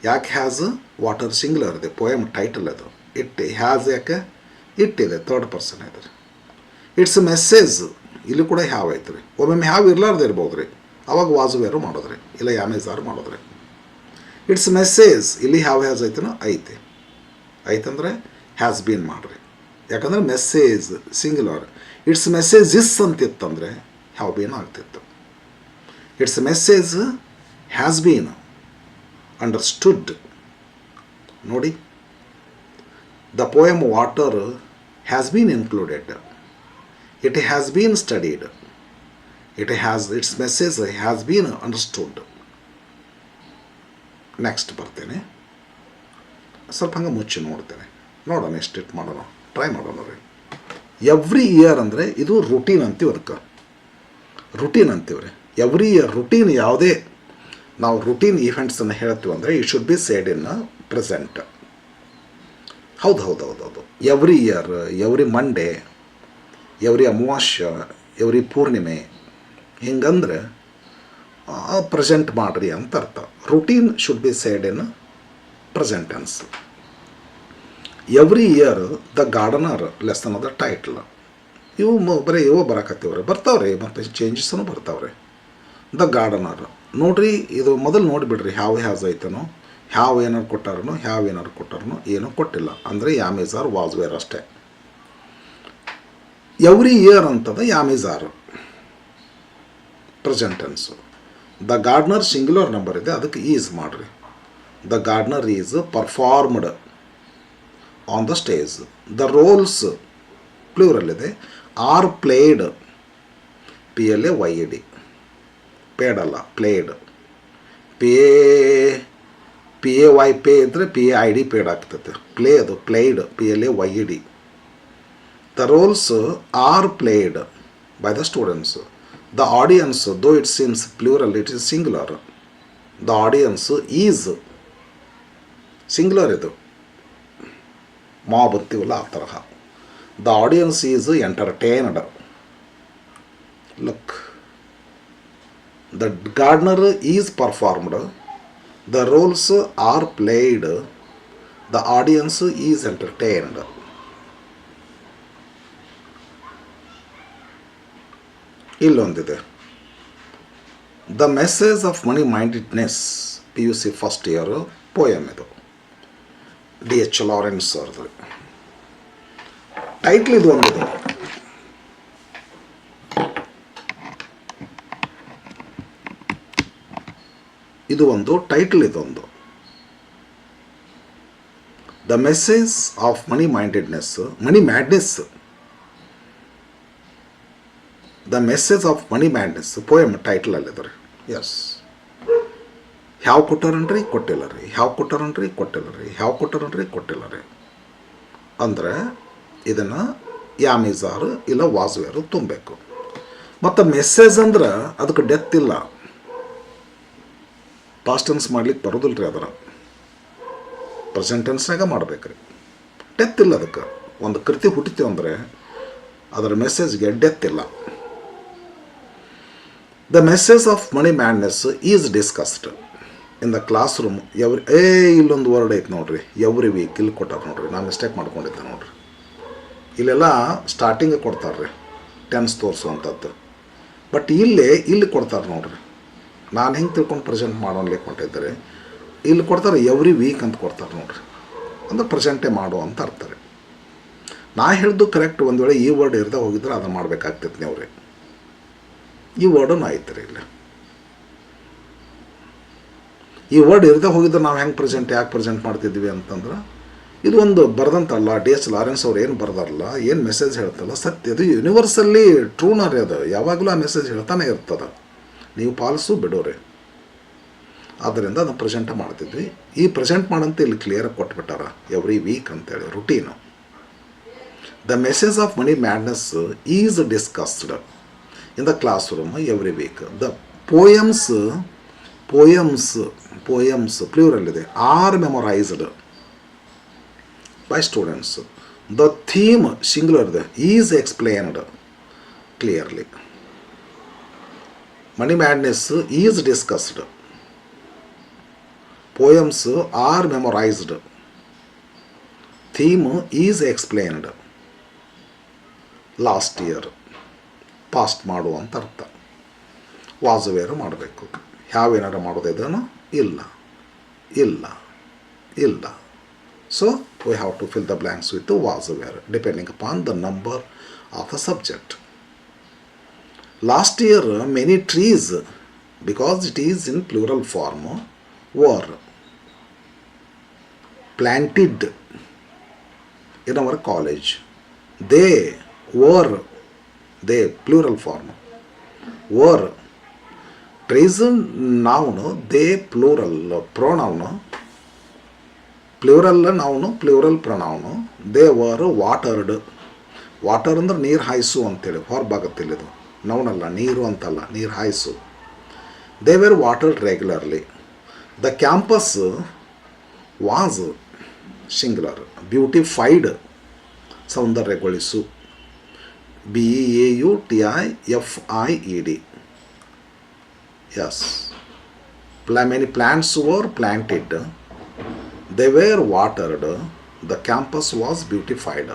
ಯಾಕೆ ಹ್ಯಾಸ್? ವಾಟರ್ ಸಿಂಗ್ಯುಲರ್ ಇದೆ, poem title ಅದು. ಇಟ್ ಹ್ಯಾಸ್ ಯಾಕೆ? ಇಟ್ಟಿದೆ, ಥರ್ಡ್ ಪರ್ಸನ್ ಇದೆ ರೀ. ಇಟ್ಸ್ ಮೆಸೇಜ್, ಇಲ್ಲಿ ಕೂಡ ಹ್ಯಾವ್ ಐತೆ ರೀ. ಒಮ್ಮೊಮ್ಮೆ ಹ್ಯಾವ್ ಇರ್ಲಾರ್ದು ಇರ್ಬೋದು ರೀ, ಅವಾಗ ವಾಜುವೇರು ಮಾಡೋದ್ರಿ, ಇಲ್ಲ ಯಾಮೇಜಾರು ಮಾಡೋದ್ರಿ. ಇಟ್ಸ್ ಮೆಸೇಜ್, ಇಲ್ಲಿ ಹ್ಯಾವ್ ಹ್ಯಾಸ್ ಐತನೋ ಐತೆ, ಐತಂದರೆ ಹ್ಯಾಸ್ ಬೀನ್ ಮಾಡಿರಿ. ಯಾಕಂದರೆ message singular. Its message is ಅಂತಿತ್ತಂದರೆ ಹ್ಯಾವ್ ಬೀನ್ ಆಗ್ತಿತ್ತು. Its message has been understood. ನೋಡಿ, the poem water has been included, it has been studied, its message has been understood. Next ಬರ್ತೇನೆ, ಸ್ವಲ್ಪ ಹಂಗೆ ಮುಚ್ಚಿ ನೋಡ್ತೇನೆ, ನೋಡೋಣ ಎಷ್ಟು ಮಾಡೋಣ, ಟ್ರೈ ಮಾಡೋಣ ರೀ. ಎವ್ರಿ ಇಯರ್ ಅಂದರೆ ಇದು ರುಟೀನ್ ಅಂತೀವಿ, ಅದಕ್ಕೆ ರುಟೀನ್ ಅಂತೀವಿ ರೀ. ಎವ್ರಿ ಇಯರ್ ರುಟೀನ್, ಯಾವುದೇ ನಾವು ರುಟೀನ್ ಈವೆಂಟ್ಸನ್ನು ಹೇಳ್ತೀವಿ ಅಂದರೆ it should be said in present. ಹೌದು. Every year, every Monday, every ಅಮಾವಾಸ್ಯ, ಎವ್ರಿ ಪೂರ್ಣಿಮೆ, ಹಿಂಗಂದ್ರೆ ಪ್ರೆಸೆಂಟ್ ಮಾಡಿರಿ ಅಂತ ಅರ್ಥ. Routine should be said in present tense. Every year the gardener lesson ಅದ ಟೈಟ್ಲ್. ಇವು ಬರೀ ಇವು ಬರಕತ್ತೀವ್ರಿ, ಬರ್ತಾವ್ರಿ, ಮತ್ತು ಚೇಂಜಸ್ಸೂ ಬರ್ತಾವ್ರಿ. ದ ಗಾರ್ಡನರ್ ನೋಡ್ರಿ, ಇದು ಮೊದಲು ನೋಡಿಬಿಡ್ರಿ ಹ್ಯಾವ್ ಹ್ಯಾಸ್ ಐತನೋ, ಹ್ಯಾವ್ ಏನಾರು ಕೊಟ್ಟಾರನೋ, ಹ್ಯಾವ್ ಏನಾರು ಕೊಟ್ಟಾರನೋ, ಏನೂ ಕೊಟ್ಟಿಲ್ಲ ಅಂದರೆ ಯಾಮೇಜಾರ್ ವಾಸ್ವೇರ್ ಅಷ್ಟೇ. ಎವ್ರಿ ಇಯರ್ ಅಂತದ ಯಾಮೇಜಾರ್ present tense. The gardener singular number ಇದೆ, ಅದಕ್ಕೆ ಈಸ್ ಮಾಡಿರಿ. The gardener is performed on the stage. The roles plural ಇದೆ, ಆರ್ ಪ್ಲೇಡ್, PLAYED, ಪೇಡ್ ಅಲ್ಲ ಪ್ಲೇಡ್. PAY ಪೇ ಇದ್ದರೆ PAID ಪೇಡ್ ಆಗ್ತದೆ. ಪ್ಲೇ ಅದು played, PLAYED. The roles are played by the students. The audience, though it seems plural, it is singular. The audience is singular, ಇದು mob ಅಂತೀವಲ್ಲ ಆ ತರಹ. The audience is entertained. Look, the gardener is performed, the roles are played, the audience is entertained. ಇಲ್ಲೊಂದಿದೆ, the message of money mindedness, PUC first year poem. ಇದು DH Lawrence ಅವ್ರದ್ದು title. ಇದು ಒಂದಿದೆ, ಇದು ಒಂದು ಟೈಟ್ಲ್. ಇದೊಂದು the message of money mindedness, money madness, the message of money madness poem title ಅಲ್ಲಿದ್ದಾರೆ. Yes, have ಕೊಟ್ಟಾರನ್ರಿ, ಕೊಟ್ಟಿಲ್ಲ ರೀ, ಹ್ಯಾವ್ ಕೊಟ್ಟಾರನ್ರಿ, ಕೊಟ್ಟಿಲ್ಲ ರೀ, ಹ್ಯಾವ್ ಕೊಟ್ಟಾರನ್ರಿ, ಕೊಟ್ಟಿಲ್ಲ ರೀ. ಅಂದರೆ ಇದನ್ನು ಯಾಮೇಜಾರು ಇಲ್ಲ ವಾಸ್ವೇರು ತುಂಬಬೇಕು. ಮತ್ತು ಮೆಸೇಜ್ ಅಂದ್ರೆ ಅದಕ್ಕೆ ಡೆತ್ ಇಲ್ಲ, ಪಾಸ್ಟ್ ಟೆನ್ಸ್ ಮಾಡ್ಲಿಕ್ಕೆ ಬರೋದಿಲ್ಲ ರೀ, ಅದರ ಪ್ರೆಸೆಂಟ್ ಟೆನ್ಸ್ನಾಗ ಮಾಡ್ಬೇಕು ರೀ. ಡೆತ್ ಇಲ್ಲ ಅದಕ್ಕೆ. ಒಂದು ಕೃತಿ ಹುಟ್ಟಿತೀವಿ ಅಂದರೆ ಅದರ ಮೆಸೇಜ್ಗೆ ಡೆತ್ ಇಲ್ಲ. The message of money madness is discussed in the class room ಇಲ್ಲೊಂದು ವರ್ಡ್ ಐತೆ ನೋಡ್ರಿ, ಎವ್ರಿ ವೀಕ್. ಇಲ್ಲಿ ಕೊಟ್ಟಾರ ನೋಡ್ರಿ, ನಾನು ಮಿಸ್ಟೇಕ್ ಮಾಡ್ಕೊಂಡಿದ್ದೆ ನೋಡ್ರಿ. ಇಲ್ಲೆಲ್ಲ ಸ್ಟಾರ್ಟಿಂಗ್ ಕೊಡ್ತಾರೆ ರೀ ಟೆನ್ಸ್ ತೋರಿಸುವಂಥದ್ದು, ಬಟ್ ಇಲ್ಲಿ ಕೊಡ್ತಾರೆ ನೋಡ್ರಿ. ನಾನು ಹೆಂಗೆ ತಿಳ್ಕೊಂಡು ಪ್ರೆಸೆಂಟ್ ಮಾಡೋನ್ಲಿಕ್ಕೆ ಹೊಂಟಿದ್ದಾರೆ, ಇಲ್ಲಿ ಕೊಡ್ತಾರೆ ಎವ್ರಿ ವೀಕ್ ಅಂತ ಕೊಡ್ತಾರೆ ನೋಡ್ರಿ. ಅಂದ್ರೆ ಪ್ರೆಸೆಂಟೇ ಮಾಡು ಅಂತ ಅರ್ಥ ರೀ. ನಾ ಹೇಳಿದ್ದು ಕರೆಕ್ಟ್. ಒಂದು ವೇಳೆ ಈ ವರ್ಡ್ ಇರದೆ ಹೋಗಿದ್ರೆ ಅದನ್ನು ಮಾಡಬೇಕಾಗ್ತೈತೆ ನೀವು ರೀ. ಈ ವರ್ಡೂ ಆಯ್ತು ರೀ. ಇಲ್ಲ, ಈ ವರ್ಡ್ ಇರದೆ ಹೋಗಿದ್ರೆ ನಾವು ಯಾಕೆ ಪ್ರೆಸೆಂಟ್ ಮಾಡ್ತಿದ್ವಿ ಅಂತಂದ್ರೆ, ಇದು ಒಂದು ಬರೆದಂತಲ್ಲ, DH ಲಾರೆನ್ಸ್ ಅವ್ರು ಏನು ಬರ್ದಾರಲ್ಲ, ಏನು ಮೆಸೇಜ್ ಹೇಳ್ತಲ್ಲ, ಸತ್ಯ. ಅದು ಯೂನಿವರ್ಸಲ್ಲಿ ಟ್ರೂನರಿ, ಅದು ಯಾವಾಗಲೂ ಆ ಮೆಸೇಜ್ ಹೇಳ್ತಾನೆ ಇರ್ತದೆ, ನೀವು ಪಾಲಿಸು ಬಿಡೋರಿ. ಆದ್ದರಿಂದ ಅದನ್ನು ಪ್ರೆಸೆಂಟ್ ಮಾಡ್ತಿದ್ವಿ. ಈ ಪ್ರೆಸೆಂಟ್ ಮಾಡಂತ ಇಲ್ಲಿ ಕ್ಲಿಯರಾಗಿ ಕೊಟ್ಬಿಟ್ಟಾರ, ಎವ್ರಿ ವೀಕ್ ಅಂತೇಳಿ routine. The message of money madness is discussed in the class room every week. The poems plural ಇದೆ, are memorised by students. The theme singular ಇದೆ, is explained clearly. Money madness is discussed, poems are memorised, theme is explained. Last year past ಮಾಡು ಅಂತ ಅರ್ಥ. Was where ಮಾಡಬೇಕು. Have ಏನಾರು ಮಾಡೋದು ಇದನ್ನು ಇಲ್ಲ ಇಲ್ಲ ಇಲ್ಲ. So we have to fill the blanks with was were depending upon the number of the subject. Last year many trees, because it is in plural form, were planted in our college. They were, they plural form, were trees noun, they plural pronoun, plural noun plural pronoun. They were watered. Water ಅಂದ್ರೆ ನೀರು ಹಾಯಿಸು ಅಂತೇಳಿ ಹೊರಬಾಗತ್ತಿಲ್ಲಿದು, ನೌನಲ್ಲ, ನೀರು ಅಂತಲ್ಲ, ನೀರು ಹಾಯಿಸು. They were watered regularly. The campus was singular. Beautified, ಸೌಂದರ್ಯಗೊಳಿಸು. BEAUTIFIED. Yes. Many plants were planted. They were watered. The campus was beautified.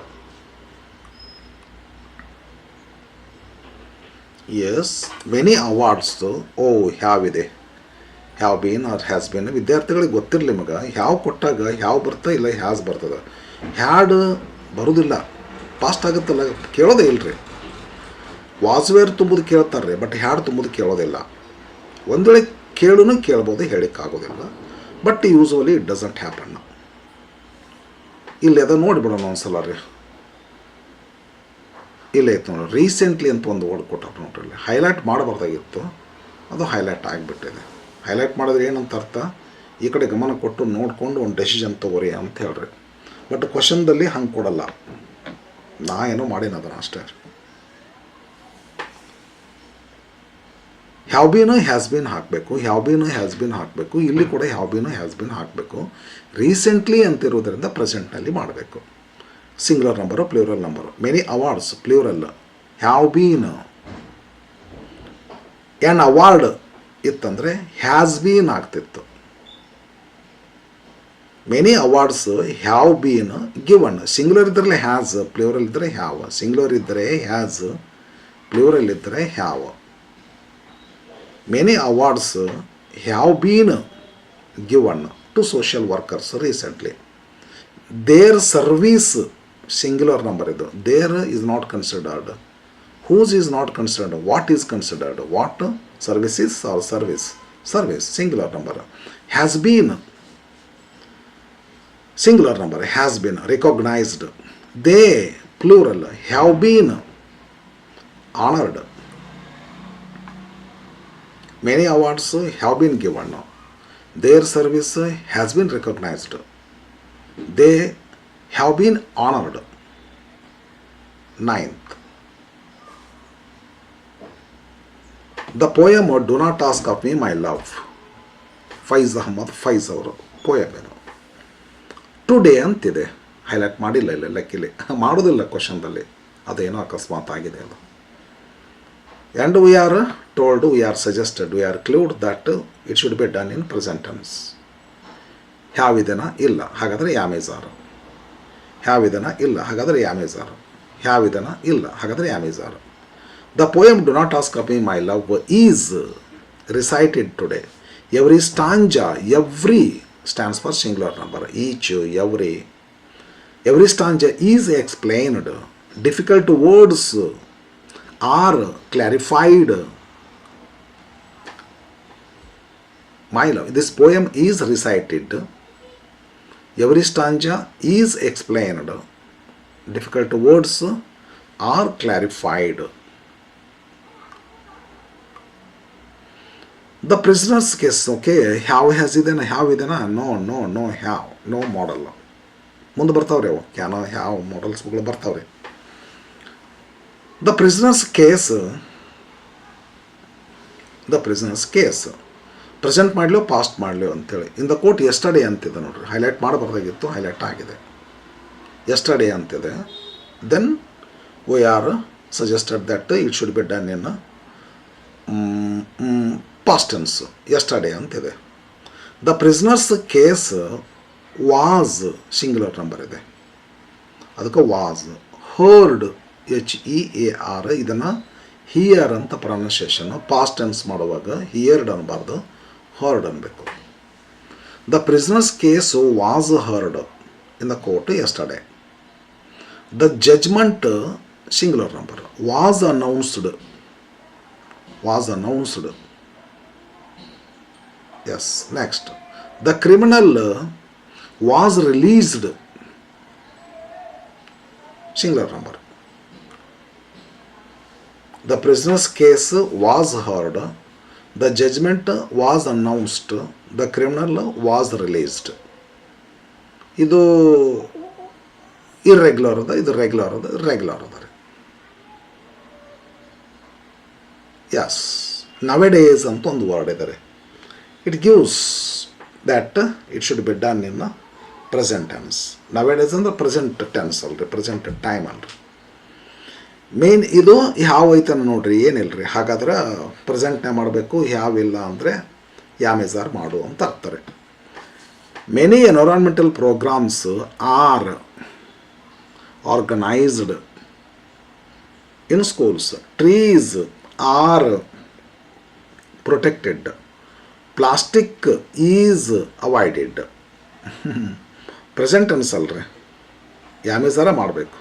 Yes, many awards. Have ಇದೆ, have been or has been. ವಿದ್ಯಾರ್ಥಿಗಳಿಗೆ ಗೊತ್ತಿರಲಿ ಮಗ, have ಕೊಟ್ಟಾಗ have ಬರ್ತಾ ಇಲ್ಲ has ಬರ್ತದೆ. Had ಬರೋದಿಲ್ಲ, past ಆಗುತ್ತಲ್ಲ, ಕೇಳೋದೇ ಇಲ್ಲರಿ. ವಾಸ್ವೇರ್ ತುಂಬೋದು ಕೇಳ್ತಾರೆ, ಬಟ್ ಹ್ಯಾಡ್ ತುಂಬೋದು ಕೇಳೋದಿಲ್ಲ. ಒಂದು ವೇಳೆ ಕೇಳ್ಬೋದು, ಹೇಳಿಕ್ಕಾಗೋದಿಲ್ಲ. But usually it doesn't happen. ಇಲ್ಲಿ ಅದನ್ನು ನೋಡಿಬಿಡೋಣ ಒಂದ್ಸಲ ರೀ. ಇಲ್ಲ ಇತ್ತು ನೋಡಿ, ರೀಸೆಂಟ್ಲಿ ಅಂತ ಒಂದು ವರ್ಡ್ ಕೊಟ್ಟಾರ ನೋಡ್ರಿ. ಇಲ್ಲಿ ಹೈಲೈಟ್ ಮಾಡಬಾರ್ದಾಗಿತ್ತು, ಅದು ಹೈಲೈಟ್ ಆಗಿಬಿಟ್ಟಿದೆ. ಹೈಲೈಟ್ ಮಾಡಿದ್ರೆ ಏನಂತ ಅರ್ಥ, ಈ ಕಡೆ ಗಮನ ಕೊಟ್ಟು ನೋಡಿಕೊಂಡು ಒಂದು ಡೆಸಿಷನ್ ತೊಗೊರಿ ಅಂತ ಹೇಳ್ರಿ. ಬಟ್ ಕ್ವಶನ್ದಲ್ಲಿ ಹಂಗೆ ಕೊಡಲ್ಲ, ನಾ ಏನೋ ಮಾಡೀನಿ ಅದನ್ನು ಅಷ್ಟೇ. ಹ್ಯಾವ್ ಬೀನು ಹ್ಯಾಸ್ ಬೀನ್ ಹಾಕಬೇಕು, ಹ್ಯಾವ್ ಬೀನು ಹ್ಯಾಸ್ ಬೀನ್ ಹಾಕಬೇಕು. ಇಲ್ಲಿ ಕೂಡ ಹ್ಯಾವ್ ಬೀನು ಹ್ಯಾಸ್ ಬೀನ್ ಹಾಕಬೇಕು. ರೀಸೆಂಟ್ಲಿ ಅಂತಿರೋದ್ರಿಂದ ಪ್ರೆಸೆಂಟ್ನಲ್ಲಿ ಮಾಡಬೇಕು. Singular number, plural number. Many awards plural. Have been. An award ಇತ್ತಂದರೆ ಹ್ಯಾಸ್ ಬೀನ್ ಆಗ್ತಿತ್ತು. Many awards have been given. Singular ಇದ್ದರೆ ಹ್ಯಾಸ್, ಪ್ಲೂರಲ್ ಇದ್ದರೆ ಹ್ಯಾವ್. ಸಿಂಗ್ಯುಲರ್ ಇದ್ದರೆ ಹ್ಯಾಸ್, ಪ್ಲೂರಲ್ ಇದ್ದರೆ have. Many awards have been given to social workers recently. Their service, singular number ಇದು. Their is not considered. Whose is not considered. What is considered. What services are service. Service singular number. Has been singular number. Has been recognised. They plural. Have been honoured. Many awards have been given. Their service has been recognised. They have been honored. 9th. The poem Do Not Ask of Me My Love, Faiz Ahmad Faiz ಅವರು poem ಏನು. Today ಅಂತಿದೆ, highlight ಮಾಡಿಲ್ಲ ಇಲ್ಲ ಲೆಕ್ಕಿಲಿ, ಮಾಡೋದಿಲ್ಲ ಕ್ವಶನ್ದಲ್ಲಿ, ಅದೇನೋ ಅಕಸ್ಮಾತ್ ಆಗಿದೆ ಅದು. And we are told, we are suggested, we are clued that it should be done in present tense. Have ಇದೆನಾ ಇಲ್ಲ, ಹಾಗಾದರೆ ಯಾಮೇಜಾರು. ಹ್ಯಾವ್ ಇದೆನಾ ಇಲ್ಲ, ಹಾಗಾದರೆ ಯಾಮೇಜಾರು. ಹ್ಯಾವ್ ಇದೆನಾ ಇಲ್ಲ, ಹಾಗಾದರೆ ಯಾಮೇಜಾರು. The poem do not ask of me my love is recited today. Every stanza, every stands for singular number. Each, every stanza is explained. Difficult words are clarified. My love. This poem is recited. Every stanza is explained. Difficult words are clarified. The prisoner's case, okay, how has ಇದನ್ನ, have ಇದನ್ನ, no have, no modal. ಮುಂದೆ ಬರ್ತಾವ್ರಿ ಅವು, ಕ್ಯಾನೋ have ಮಾಡಲ್ಸ್ಗಳು ಬರ್ತಾವ್ರಿ. The prisoners case present ಮಾಡಲಿ past ಮಾಡಲಿ ಅಂತೇಳಿ. ಇನ್ ದ ಕೋರ್ಟ್ ಎಸ್ಟರ್ಡೇ ಅಂತಿದೆ ನೋಡ್ರಿ, ಹೈಲೈಟ್ ಮಾಡಬಾರ್ದಾಗಿತ್ತು, ಹೈಲೈಟ್ ಆಗಿದೆ. ಎಸ್ಟರ್ಡೇ ಅಂತಿದೆ. Then we are suggested that it should be done in past tense. Yesterday ಅಂತಿದೆ. The prisoners case was singular number ಇದೆ, ಅದಕ್ಕೆ ವಾಸ್. Heard HEAR. ಇದನ್ನು ಹಿಯರ್ ಅಂತ ಪ್ರೊನೌನ್ಸಿಯೇಷನ್ನು. ಪಾಸ್ಟ್ ಟೆನ್ಸ್ ಮಾಡುವಾಗ ಹಿಯರ್ಡ್ ಅನ್ನಬಾರ್ದು, ಹರ್ಡ್ ಅನ್ನಬೇಕು. The prisoners case was heard in the court yesterday. The judgement singular number was announced. Yes. Next, the criminal was released, singular number. The prisoner's case was heard. The judgment was announced. The criminal was released. ಇದು irregular ಅದ, ಇದು regular ಅದ, regular ಅದ ರೀ. S. Nowadays ಅಂತ ಒಂದು word ಇದೆ ರೀ. It gives that it should be done in present tense. Nowadays ಅಂದ್ರೆ ಪ್ರೆಸೆಂಟ್ ಟೆನ್ಸ್ ಅಲ್ರಿ, ಪ್ರೆಸೆಂಟ್ ಟೈಮ್ ಅಲ್ರಿ. ಮೇನ್ ಇದು ಯಾವ ಐತನ ನೋಡ್ರಿ, ಏನಿಲ್ಲ ರೀ. ಹಾಗಾದ್ರೆ ಪ್ರೆಸೆಂಟ್ನೇ ಮಾಡಬೇಕು. ಯಾವಿಲ್ಲ ಅಂದರೆ ಯಾಮೇಜಾರ್ ಮಾಡು ಅಂತ ಅರ್ತಾರೆ. Many environmental programmes are organised in schools. Trees are protected. Plastic is avoided. Present tense ಅಲ್ರಿ, ಯಾಮೇಜಾರ ಮಾಡಬೇಕು.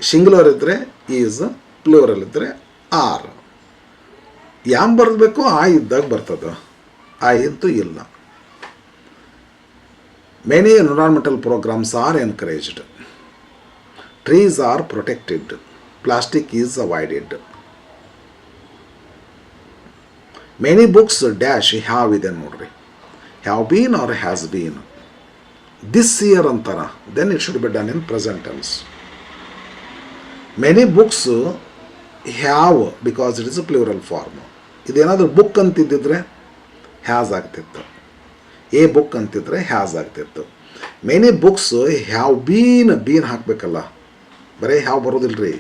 ಸಿಂಗುಲರ್ ಇದ್ದರೆ ಈಸ್, ಪ್ಲೂರಲ್ ಇದ್ದರೆ ಆರ್. ಯಾಮ್ ಬರಬೇಕು, ಆ ಇದ್ದಾಗ ಬರ್ತದೆ, ಆ ಅಂತೂ ಇಲ್ಲ. Many environmental programmes are encouraged. Trees are protected. Plastic is avoided. Many books dash have ಇದೆ ನೋಡ್ರಿ. Have been or has been. This year ಅಂತಾರ, then it should be done in present tense. Many books have because it is a plural form. ಇದೇನಾದರೂ book ಅಂತಿದ್ದಿದ್ರೆ has ಆಗ್ತಿತ್ತು. A book ಅಂತಿದ್ರೆ has ಆಗ್ತಿತ್ತು. Many books have been ಹಾಕಬೇಕಲ್ಲ, ಬರೀ have ಬರೋದಿಲ್ಲ ರೀ.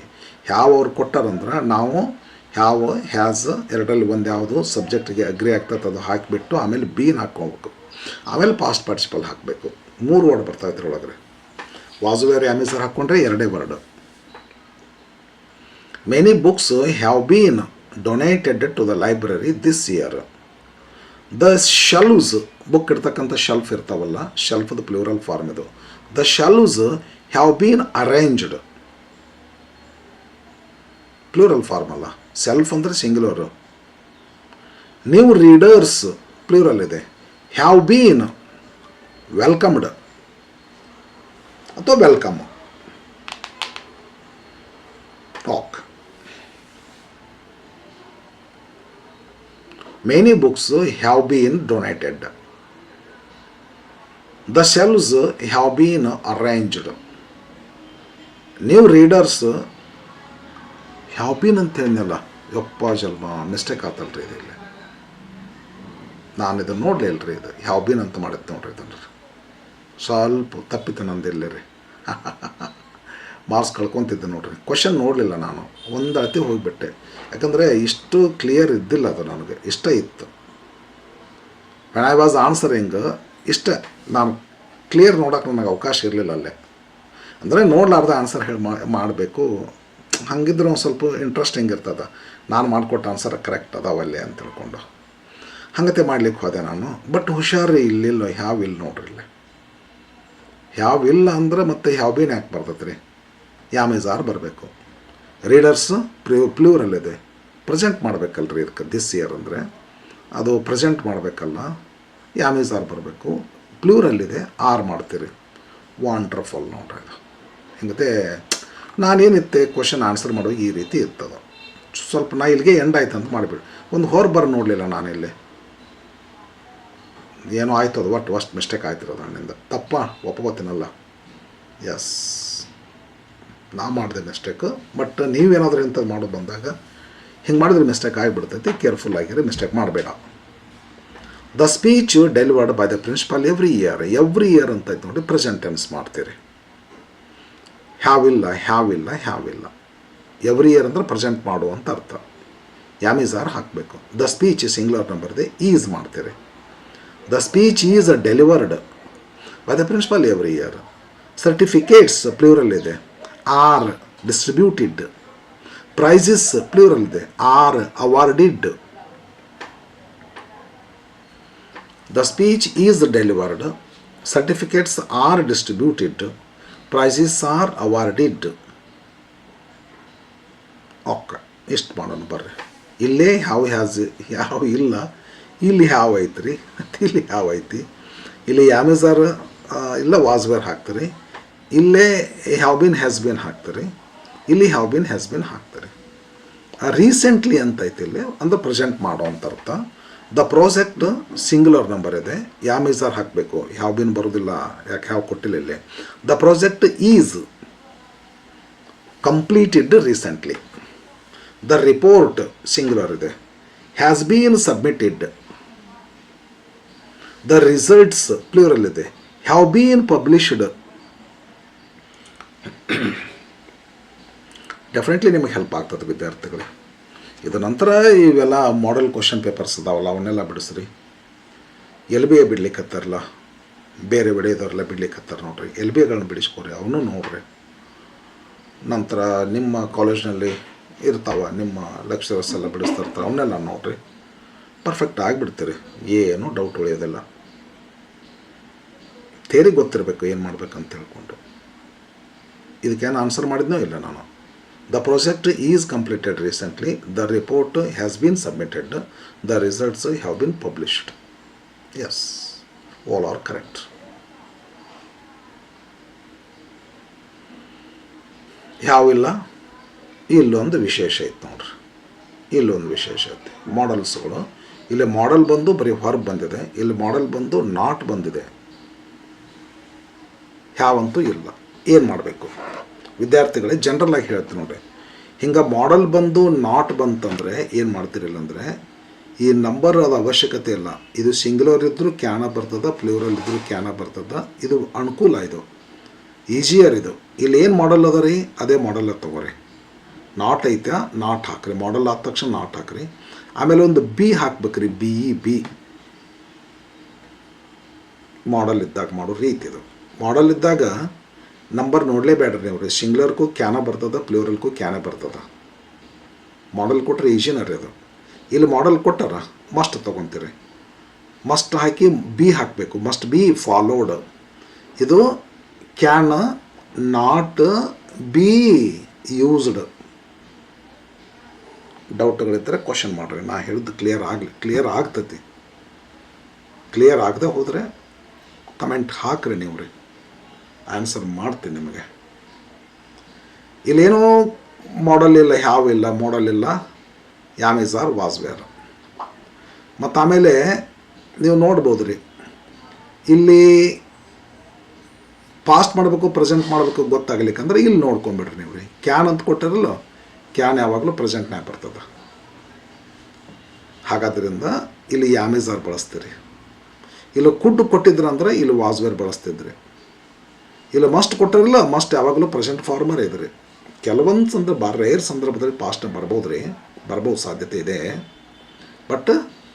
ಹ್ಯಾವ್ ಅವ್ರು ಕೊಟ್ಟಾರಂದ್ರೆ ನಾವು ಹ್ಯಾವ್ ಹ್ಯಾಸ್ ಎರಡರಲ್ಲಿ ಒಂದು ಯಾವುದು ಸಬ್ಜೆಕ್ಟಿಗೆ ಅಗ್ರಿ ಆಗ್ತದೆ ಅದು ಹಾಕಿಬಿಟ್ಟು ಆಮೇಲೆ ಬೀನ್ ಹಾಕ್ಕೋಬೇಕು. ಆಮೇಲೆ ಪಾಸ್ಟ್ ಪಾರ್ಟಿಸಿಪಲ್ ಹಾಕಬೇಕು. 3 ವರ್ಡ್ ಬರ್ತಾವೆ ಇದ್ರೊಳಗೆ. ವಾಸುವೇರ್ ಯಾಮೇಜರ್ ಹಾಕ್ಕೊಂಡ್ರೆ 2 word. Many books have been donated to the library this year. The shelves, book ಇರ್ತಕ್ಕಂಥ ಶೆಲ್ಫ್ ಇರ್ತಾವಲ್ಲ, ಶೆಲ್ಫ್ದು ಪ್ಲೂರಲ್ ಫಾರ್ಮ್ ಇದು. The shelves have been arranged. Plural form ಅಲ್ಲ, ಸೆಲ್ಫ್ ಅಂದರೆ ಸಿಂಗುಲರು. ನ್ಯೂ ರೀಡರ್ಸ್ ಪ್ಲೂರಲ್ ಇದೆ. ಹ್ಯಾವ್ ಬೀನ್ ವೆಲ್ಕಮ್ಡ್ ಅಥವಾ welcome. Talk. Many books have been donated. The shelves have been arranged. New readers have been ಅಂತ ಹೇಳಿದ್ನಲ್ಲ, ಯಪ್ಪ ಜಲ್ಮ mistake ಆತಲ್ರಿ ಇದು. ಇಲ್ಲಿ ನಾನು ಇದನ್ನು ನೋಡಲಿಲ್ಲ ರೀ. ಇದು ಹ್ಯಾವ್ ಬೀನ್ ಅಂತ ಮಾಡಿತ್ತು ನೋಡ್ರಿ. ಇದನ್ನು ಸ್ವಲ್ಪ ತಪ್ಪಿತ್ತು ನಂದಿಲ್ಲ ರೀ. ಮಾರ್ಕ್ಸ್ ಕಳ್ಕೊತಿದ್ದೆ ನೋಡ್ರಿ. ಕ್ವಶನ್ ನೋಡಲಿಲ್ಲ ನಾನು, ಒಂದು ಅತಿ ಹೋಗಿಬಿಟ್ಟೆ. ಯಾಕಂದರೆ ಇಷ್ಟು ಕ್ಲಿಯರ್ ಇದ್ದಿಲ್ಲ ಅದು ನನಗೆ. ಇಷ್ಟ ಇತ್ತು ವೆನ್ ಐ ವಾಸ್ ಆನ್ಸರಿಂಗ್. ಇಷ್ಟ ನಾನು ಕ್ಲಿಯರ್ ನೋಡೋಕೆ ನನಗೆ ಅವಕಾಶ ಇರಲಿಲ್ಲ ಅಲ್ಲೇ. ಅಂದರೆ ನೋಡಲಾರ್ದ ಆನ್ಸರ್ ಹೇಳಿ ಮಾಡಬೇಕು. ಹಂಗಿದ್ರೆ ಒಂದು ಸ್ವಲ್ಪ ಇಂಟ್ರೆಸ್ಟಿಂಗ್ ಇರ್ತದೆ. ನಾನು ಮಾಡಿಕೊಟ್ಟ ಆನ್ಸರ್ ಕರೆಕ್ಟ್ ಅದಾವಲ್ಲೇ ಅಂತ ತಿಳ್ಕೊಂಡು ಹಂಗತೆ ಮಾಡ್ಲಿಕ್ಕೆ ಹೋದೆ ನಾನು. ಬಟ್ ಹುಷಾರಿ ಇಲ್ಲಿಲ್ಲ, ಹ್ಯಾವ್ ಇಲ್ಲ ನೋಡ್ರಿ. ಇಲ್ಲಿ ಹ್ಯಾವ್ ಇಲ್ಲ ಅಂದ್ರೆ ಮತ್ತೆ ಹ್ಯಾವ್ ಬೀನ್ ಯಾಕೆ ಬರ್ತೈತೆ ರೀ? ಯಾಮೇಜಾರ್ ಬರಬೇಕು. ರೀಡರ್ಸ್ ಪ್ಲೂರಲ್ ಇದೆ, ಪ್ರೆಸೆಂಟ್ ಮಾಡಬೇಕಲ್ರಿ. ಇದಕ್ಕೆ ದಿಸ್ ಇಯರ್ ಅಂದರೆ ಅದು ಪ್ರೆಸೆಂಟ್ ಮಾಡಬೇಕಲ್ಲ, ಯಾಮೇಜಾರ್ ಬರಬೇಕು. ಪ್ಲೂರಲ್ಲಿದೆ, ಆರ್ ಮಾಡ್ತೀರಿ. ವಂಡರ್ಫುಲ್ ನೋಡ್ರಿ. ಅದು ಹಿಂಗತೆ ನಾನೇನಿತ್ತೆ ಕ್ವಶನ್ ಆನ್ಸರ್ ಮಾಡುವಾಗ ಈ ರೀತಿ ಇರ್ತದೆ. ಸ್ವಲ್ಪ ನಾ ಇಲ್ಲಿಗೆ ಎಂಡ್ ಆಯ್ತು ಅಂತ ಮಾಡಿಬಿಡಿ. ಒಂದು ಹೊರಬರ ನೋಡಲಿಲ್ಲ ನಾನಿಲ್ಲಿ. ಏನೋ ಆಯ್ತು, ಅದು ಅಷ್ಟು ಮಿಸ್ಟೇಕ್ ಆಯ್ತಿರೋದು ನನ್ನಿಂದ. ತಪ್ಪ ಒಪ್ಕೋತೀನಲ್ಲ. ಎಸ್, ನಾ ಮಾಡಿದೆ ಮಿಸ್ಟೇಕು. ಬಟ್ ನೀವೇನಾದರೂ ಇಂಥದ್ದು ಮಾಡೋದು ಬಂದಾಗ ಹಿಂಗೆ ಮಾಡಿದ್ರೆ ಮಿಸ್ಟೇಕ್ ಆಗಿಬಿಡ್ತೈತಿ. ಕೇರ್ಫುಲ್ ಆಗಿರಿ, ಮಿಸ್ಟೇಕ್ ಮಾಡಬೇಡ. The speech delivered by the principal every year ಅಂತ ಐತೆ ನೋಡಿ. ಪ್ರೆಸೆಂಟ್ ಟೆನ್ಸ್ ಮಾಡ್ತೀರಿ. ಹ್ಯಾವ್ ಇಲ್ಲ. ಎವ್ರಿ ಇಯರ್ ಅಂದರೆ ಪ್ರೆಸೆಂಟ್ ಮಾಡು ಅಂತ ಅರ್ಥ. ಯಾಮೇಜಾರ್ ಹಾಕಬೇಕು. ದ ಸ್ಪೀಚ್ ಸಿಂಗ್ಯುಲರ್ ನಂಬರ್ ಇದೆ, ಈಸ್ ಮಾಡ್ತೀರಿ. The speech is delivered by the principal every year. Certificates plural ಇದೆ, ಆರ್ ಡಿಸ್ಟ್ರಿಬ್ಯೂಟೆಡ್. ಪ್ರೈಸಸ್ ಪ್ಲೂರಲ್ ಇದೆ, are awarded. The speech is delivered, certificates are distributed, prizes R awarded. Okay, ಇಷ್ಟು ಮಾಡೋಣ ಬರ್ರಿ. ಇಲ್ಲೇ ಯಾವ ಇಲ್ಲ, ಇಲ್ಲಿ ಯಾವ ಐತ್ರಿ, ಇಲ್ಲಿ ಯಾವ ಐತಿ, ಇಲ್ಲಿ ಯಾಮಿಜಾರ್ ಇಲ್ಲ ವಾಸ್ವೇರ್ ಹಾಕ್ತಾರೆ, ಇಲ್ಲೇ ಹ್ಯಾವ್ ಬಿನ್ ಹ್ಯಾಸ್ ಬಿನ್ ಹಾಕ್ತಾರೆ, ಇಲ್ಲಿ ಹ್ಯಾವ್ ಬಿನ್ ಹ್ಯಾಸ್ ಬಿನ್ ಹಾಕ್ತಾರೆ. ರೀಸೆಂಟ್ಲಿ ಅಂತ ಐತಿ ಇಲ್ಲಿ ಅಂದ್ರೆ ಪ್ರೆಸೆಂಟ್ ಮಾಡೋ ಅಂತ ಅರ್ಥ. ದ ಪ್ರಾಜೆಕ್ಟ್ ಸಿಂಗ್ಯುಲರ್ ನಂಬರ್ ಇದೆ, ಯಾಮಿಜಾರ್ ಹಾಕಬೇಕು, ಹ್ಯಾವ್ ಬಿನ್ ಬರೋದಿಲ್ಲ, ಯಾಕೆ ಹ್ಯಾವ್ ಕೊಟ್ಟಿಲ್ಲ ಇಲ್ಲಿ. The project is completed recently. The report singular ಇದೆ, has been submitted. The results plural ಇದೆ, ಹ್ಯಾವ್ ಬೀನ್ ಪಬ್ಲಿಷ್ಡ್. ಡೆಫಿನೆಟ್ಲಿ ನಿಮಗೆ ಹೆಲ್ಪ್ ಆಗ್ತದೆ ವಿದ್ಯಾರ್ಥಿಗಳೇ. ಇದ ನಂತರ ಇವೆಲ್ಲ ಮಾಡೆಲ್ ಕ್ವಶನ್ ಪೇಪರ್ಸ್ ಅದಾವಲ್ಲ ಅವನ್ನೆಲ್ಲ ಬಿಡಿಸ್ರಿ. LBA ಬಿಡ್ಲಿಕ್ಕತ್ತಾರಲ್ಲ, ಬೇರೆ ಬಿಡಿಯೋದವ್ರೆಲ್ಲ ಬಿಡ್ಲಿಕ್ಕತ್ತಾರೆ ನೋಡ್ರಿ, LBAಗಳನ್ನ ಬಿಡಿಸ್ಕೊರಿ, ಅವನು ನೋಡ್ರಿ. ನಂತರ ನಿಮ್ಮ ಕಾಲೇಜ್ನಲ್ಲಿ ಇರ್ತಾವೆ, ನಿಮ್ಮ ಲೆಕ್ಚರರ್ಸ್ ಎಲ್ಲ ಬಿಡಿಸ್ತಿರ್ತಾರೆ, ಅವನ್ನೆಲ್ಲ ನೋಡ್ರಿ. ಪರ್ಫೆಕ್ಟ್ ಆಗಿಬಿಡ್ತೀರಿ, ಏನು ಡೌಟ್ ಉಳಿಯೋದಿಲ್ಲ. ಥಿಯರಿ ಗೊತ್ತಿರಬೇಕು ಏನು ಮಾಡ್ಬೇಕಂತ ಹೇಳ್ಕೊಂಡು. ಇದಕ್ಕೇನು ಆನ್ಸರ್ ಮಾಡಿದ್ನೋ ಇಲ್ಲ ನಾನು. The project is completed recently, the report has been submitted, the results have been published. Yes, all are correct. ಯಾವಿಲ್ಲ, ಇಲ್ಲೊಂದು ವಿಶೇಷ ಐತೆ ನೋಡ್ರಿ, ಇಲ್ಲೊಂದು ವಿಶೇಷ ಐತೆ. ಮಾಡಲ್ಸ್ಗಳು ಇಲ್ಲಿ ಮಾಡೆಲ್ ಬಂದು ಬರೀ ಹೊರಗೆ ಬಂದಿದೆ, ಇಲ್ಲಿ ಮಾಡೆಲ್ ಬಂದು ನಾಟ್ ಬಂದಿದೆ, ಯಾವಂತೂ ಇಲ್ಲ. ಏನು ಮಾಡಬೇಕು ವಿದ್ಯಾರ್ಥಿಗಳೇ? ಜನರಲಾಗಿ ಹೇಳ್ತೀನಿ ನೋಡ್ರಿ, ಹಿಂಗೆ ಮಾಡೆಲ್ ಬಂದು ನಾಟ್ ಬಂತಂದರೆ ಏನು ಮಾಡ್ತಿರಲಿಲ್ಲ ಅಂದರೆ, ಈ ನಂಬರ್ ಅದು ಅವಶ್ಯಕತೆ ಇಲ್ಲ. ಇದು ಸಿಂಗ್ಯುಲರ್ ಇದ್ದರೂ ಕ್ಯಾನ ಬರ್ತದೆ, ಪ್ಲೂರಲ್ ಇದ್ದರೂ ಕ್ಯಾನ ಬರ್ತದೆ. ಇದು ಅನುಕೂಲ, ಇದು ಈಜಿಯರ್. ಇದು ಇಲ್ಲಿ ಏನು ಮಾಡಲ್ ಅದ ರೀ, ಅದೇ ಮಾಡಲ್ ತೊಗೊರಿ. ನಾಟ್ ಐತೆ, ನಾಟ್ ಹಾಕ್ರಿ, ಮಾಡಲ್ ಆದ ತಕ್ಷಣ ನಾಟ್ ಹಾಕ್ರಿ. ಆಮೇಲೆ ಒಂದು ಬಿ ಹಾಕ್ಬೇಕ್ರಿ, ಬಿ ಮಾಡಲ್ ಇದ್ದಾಗ ಮಾಡೋ ರೀತಿ. ಇದು ಮಾಡಲ್ ಇದ್ದಾಗ ನಂಬರ್ ನೋಡಲೇಬೇಡ್ರಿ ಅವ್ರಿ, ಸಿಂಗ್ಯುಲರ್ಗೂ ಕ್ಯಾನ ಬರ್ತದೆ, ಪ್ಲೂರಲ್ಗೂ ಕ್ಯಾನ ಬರ್ತದೆ. ಮಾಡಲ್ ಕೊಟ್ಟರೆ ಈಜಿನರಿ ಅದು. ಇಲ್ಲಿ ಮಾಡಲ್ ಕೊಟ್ಟಾರ ಮಸ್ಟ್ ತೊಗೊತೀರಿ, ಮಸ್ಟ್ ಹಾಕಿ ಬಿ ಹಾಕಬೇಕು, ಮಸ್ಟ್ ಬಿ ಫಾಲೋಡ್. ಇದು ಕ್ಯಾನ್ ನಾಟ್ ಬಿ ಯೂಸ್ಡ್. ಡೌಟ್ಗಳಿದ್ದರೆ ಕ್ವಶನ್ ಮಾಡಿರಿ, ನಾ ಹೇಳಿದ್ದು ಕ್ಲಿಯರ್ ಆಗ್ತೈತಿ. ಕ್ಲಿಯರ್ ಆಗದೆ ಹೋದರೆ ಕಮೆಂಟ್ ಹಾಕ್ರಿ ನೀವು ರೀ, ಆನ್ಸರ್ ಮಾಡ್ತೀನಿ ನಿಮಗೆ. ಇಲ್ಲೇನೋ ಮಾಡಲ್ ಇಲ್ಲ, ಹ್ಯಾವ್ ಇಲ್ಲ, ಮಾಡಲ್ ಇಲ್ಲ, ಯಾಮಿಜಾರ್ ವಾಸ್ವೇರ್. ಮತ್ತು ಆಮೇಲೆ ನೀವು ನೋಡ್ಬೋದು ರೀ, ಇಲ್ಲಿ ಪಾಸ್ಟ್ ಮಾಡಬೇಕು ಪ್ರೆಸೆಂಟ್ ಮಾಡಬೇಕು ಗೊತ್ತಾಗಲಿಕ್ಕಂದ್ರೆ ಇಲ್ಲಿ ನೋಡ್ಕೊಂಬಿಡ್ರಿ ನೀವು ರೀ. ಕ್ಯಾನ್ ಅಂತ ಕೊಟ್ಟಿರಲ್ಲ, ಕ್ಯಾನ್ ಯಾವಾಗಲೂ ಪ್ರೆಸೆಂಟ್ನಾಗ ಬರ್ತದೆ. ಹಾಗಾದ್ರಿಂದ ಇಲ್ಲಿ ಯಾಮಿಜಾರ್ ಬಳಸ್ತೀರಿ. ಇಲ್ಲಿ ಕುಡ್ ಕೊಟ್ಟಿದ್ರಂದ್ರೆ ಇಲ್ಲಿ ವಾಸ್ವೇರ್ ಬಳಸ್ತಿದ್ರಿ. ಇಲ್ಲಿ ಮಸ್ಟ್ ಕೊಟ್ಟಿರಲ್ಲ, ಮಸ್ಟ್ ಯಾವಾಗಲೂ ಪ್ರೆಸೆಂಟ್ ಫಾರ್ಮರ್ ಇದ್ರಿ. ಕೆಲವೊಂದು ರೇರ್ ಸಂದರ್ಭದಲ್ಲಿ ಪಾಸ್ಟ್ ಬರ್ಬೋದು ಸಾಧ್ಯತೆ ಇದೆ. But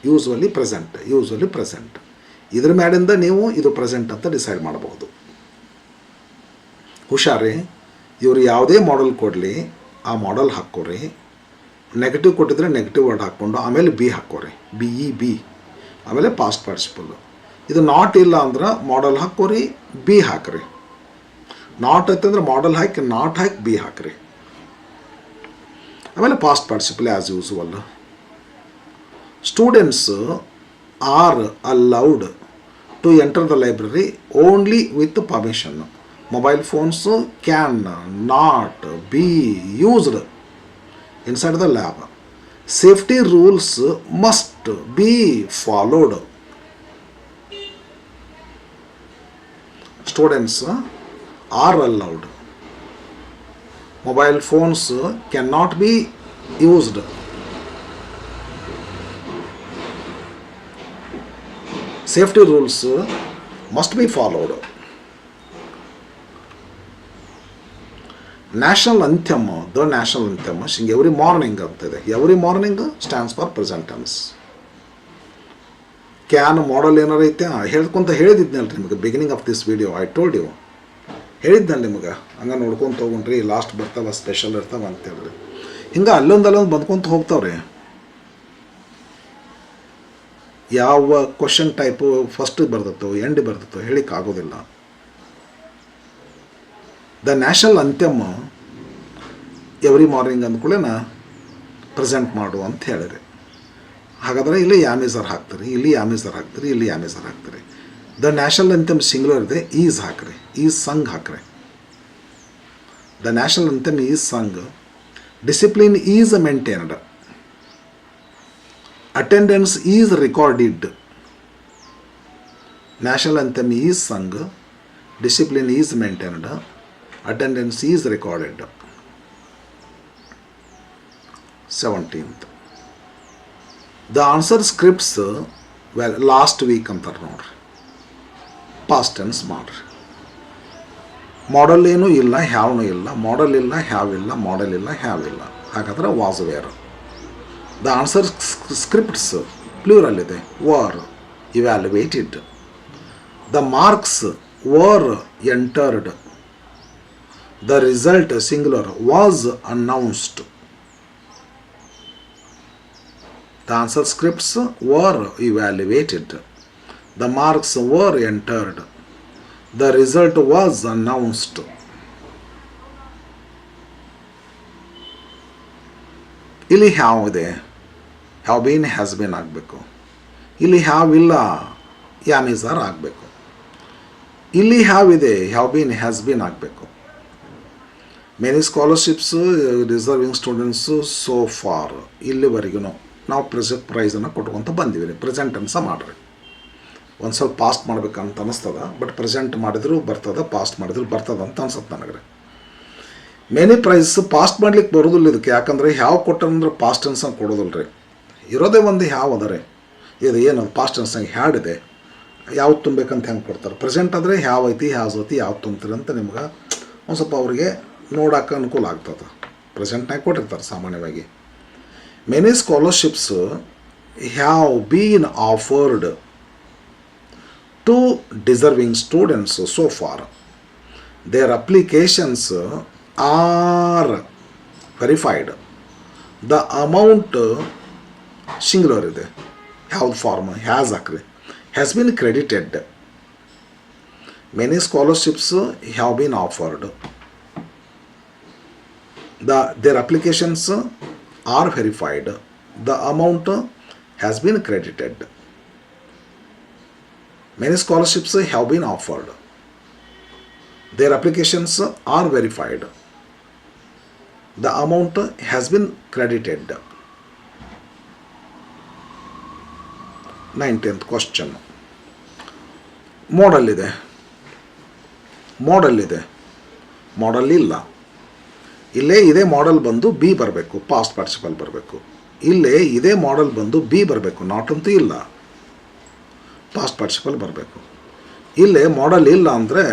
usually present. ಇದ್ರ ಮ್ಯಾಲಿಂದ ನೀವು ಇದು ಪ್ರೆಸೆಂಟ್ ಅಂತ ಡಿಸೈಡ್ ಮಾಡಬಹುದು. ಹುಷಾರಿ, ಇವರು ಯಾವುದೇ ಮಾಡಲ್ ಕೊಡಲಿ ಆ ಮಾಡಲ್ ಹಾಕ್ಕೋರಿ. ನೆಗೆಟಿವ್ ಕೊಟ್ಟಿದ್ರೆ ನೆಗೆಟಿವ್ ವರ್ಡ್ ಹಾಕ್ಕೊಂಡು ಆಮೇಲೆ ಬಿ ಹಾಕ್ಕೋರಿ, ಬಿ ಆಮೇಲೆ ಪಾಸ್ಟ್ ಪಾರ್ಟಿಸಿಪಲ್. ಇದು ನಾಟ್ ಇಲ್ಲ ಅಂದ್ರೆ ಮಾಡಲ್ ಹಾಕ್ಕೋರಿ, ಬಿ ಹಾಕ್ರಿ. ನಾಟ್ ಐತಂದ್ರೆ ಮಾಡಲ್ ಹಾಕಿ ನಾಟ್ ಹಾಕಿ ಬಿ ಹಾಕ್ರಿ. ಆಮೇಲೆ past participle as usual. Students are allowed to enter the library only with permission. Mobile phones can not be used inside the lab. Safety rules must be followed. Students are allowed. Mobile phones can not be used. Safety rules must be followed. National anthem, the national anthem sing every morning ಅಂತಿದೆ. Every morning stands for present tense. Can modal ಏನಾರು ಐತೆ ಹೇಳ್ಕೊಂತ ಹೇಳಿದ್ನಲ್ರಿ ನಿಮಗೆ beginning of this video. I told you ಹೇಳಿದ್ದಲ್ಲಿ ನಿಮಗೆ ಹಂಗೆ ನೋಡ್ಕೊತ ಹೋಗ್ರಿ, ಲಾಸ್ಟ್ ಬರ್ತಾವ ಸ್ಪೆಷಲ್ ಇರ್ತಾವ ಅಂತೇಳ್ರಿ. ಹಿಂಗೆ ಅಲ್ಲೊಂದು ಬಂದ್ಕೊತ ಹೋಗ್ತಾವ್ರಿ. ಯಾವ ಕ್ವಶನ್ ಟೈಪು ಫಸ್ಟ್ ಬರ್ದತ್ತೋ ಎಂಡ್ ಬರ್ದತ್ತೋ ಹೇಳಿಕ್ಕಾಗೋದಿಲ್ಲ. The national anthem every morning ಅಂದ್ಕೊಳ್ಳೇನ ಪ್ರೆಸೆಂಟ್ ಮಾಡು ಅಂತ ಹೇಳಿರಿ. ಹಾಗಾದರೆ ಇಲ್ಲಿ ಯಾಮೇಸರ್ ಹಾಕ್ತೀರಿ, ಇಲ್ಲಿ ಯಾಮೇಸರ್ ಹಾಕ್ತೀರಿ, ಇಲ್ಲಿ ಯಾಮೇಸರ್ ಹಾಕ್ತೀರಿ. ದ ನ್ಯಾಷನಲ್ ಅಂತ್ಯಮ್ ಸಿಂಗ್ಯುಲರ್ ಇದೆ, ಈಸ್ ಹಾಕ್ರಿ, ಈಸ್ ಸಂಗ್ ಹಾಕ್ರಿ. The national anthem is sung. Discipline is maintained. Attendance is recorded. National anthem is sung, discipline is maintained, attendance is recorded. 17th the answer scripts last week ಅಂತಾರೆ ನೋಡ್ರಿ, past tense ಮಾಡ್ರಿ. ಮಾಡಲ್ ಏನೂ ಇಲ್ಲ, ಹ್ಯಾವ್ನೂ ಇಲ್ಲ. ಮಾಡಲ್ ಇಲ್ಲ, have ಇಲ್ಲ, ಮಾಡಲ್ ಇಲ್ಲ, ಹ್ಯಾವ್ ಇಲ್ಲ. ಹಾಗಾದ್ರೆ was were. The answer scripts plural ಇದೆ, were evaluated. The marks were entered. The result singular was announced. The answer scripts were evaluated. The marks were entered. The result was announced. ಇಲ್ಲಿ have ಇದೆ, have been has been ಆಗಬೇಕು. ಇಲ್ಲಿ have ಇಲ್ಲ, ಯಾಮೇಸರ್ ಆಗಬೇಕು. ಇಲ್ಲಿ have ಇದೆ, have been has been ಆಗಬೇಕು. Many scholarships reserving students so for ಇಲ್ಲಿವರೆಗೂ ನಾವು ಪ್ರೈಸನ್ನು ಕೊಟ್ಕೊತ ಬಂದಿವಿ. ಪ್ರೆಸೆಂಟ್ ಟೆನ್ಸ್ ಮಾಡಿರಿ. ಒಂದು ಸ್ವಲ್ಪ ಪಾಸ್ಟ್ ಮಾಡ್ಬೇಕಂತ ಅನಿಸ್ತದ, ಬಟ್ ಪ್ರೆಸೆಂಟ್ ಮಾಡಿದ್ರು ಬರ್ತದೆ, ಪಾಸ್ಟ್ ಮಾಡಿದ್ರು ಬರ್ತದೆ ಅಂತ ಅನ್ಸುತ್ತೆ ನನಗೆ. ಮೆನಿ ಪ್ರೈಸ್ ಪಾಸ್ಟ್ ಮಾಡ್ಲಿಕ್ಕೆ ಬರೋದಿಲ್ಲ ಇದಕ್ಕೆ, ಯಾಕಂದರೆ ಹ್ಯಾವ್ ಕೊಟ್ಟಂದ್ರೆ ಪಾಸ್ಟ್ ಟೆನ್ಸನ್ನು ಕೊಡೋದಿಲ್ಲ ರೀ. ಇರೋದೇ ಒಂದು ಹ್ಯಾವ್ ಅದ ರೀ. ಇದು ಏನು ಪಾಸ್ಟ್ ಟೆನ್ಸ್ನಾಗ ಹ್ಯಾಡ್ ಇದೆ, ಯಾವ್ದು ತುಂಬಬೇಕಂತ ಹೆಂಗೆ ಕೊಡ್ತಾರೆ. ಪ್ರೆಸೆಂಟ್ ಆದರೆ ಹ್ಯಾವ್ ಐತಿ, ಹ್ಯಾಸ್ ಐತಿ, ಯಾವ್ದು ತುಂಬ್ತೀರಿ ಅಂತ ನಿಮ್ಗೆ ಒಂದು ಸ್ವಲ್ಪ ಅವ್ರಿಗೆ ನೋಡೋಕೆ ಅನುಕೂಲ ಆಗ್ತದೆ. ಪ್ರೆಸೆಂಟ್ನಾಗ ಕೊಟ್ಟಿರ್ತಾರೆ ಸಾಮಾನ್ಯವಾಗಿ. Many scholarships have been offered to deserving students so far. Their applications are verified. The amount singular ಇದೆ, have form has occurred, has been credited. Many scholarships have been offered. Their applications are verified. The amount has been credited. Many scholarships have been offered. Their applications are verified. The amount has been credited. 19th question. Model ಇದೆ, ಮಾಡಲ್ ಇದೆ, ಮಾಡಲ್ ಇಲ್ಲ. ಇಲ್ಲೇ ಇದೇ ಮಾಡಲ್ ಬಂದು B ಬರಬೇಕು, past participle ಬರಬೇಕು. ಇಲ್ಲೇ ಇದೇ ಮಾಡಲ್ ಬಂದು ಬಿ ಬರಬೇಕು, ನಾಟ್ ಅಂತೂ ಇಲ್ಲ, ಪಾಸ್ಟ್ ಪಾರ್ಟಿಸಿಪಲ್ ಬರಬೇಕು. ಇಲ್ಲೇ ಮಾಡಲ್ ಇಲ್ಲ ಅಂದರೆ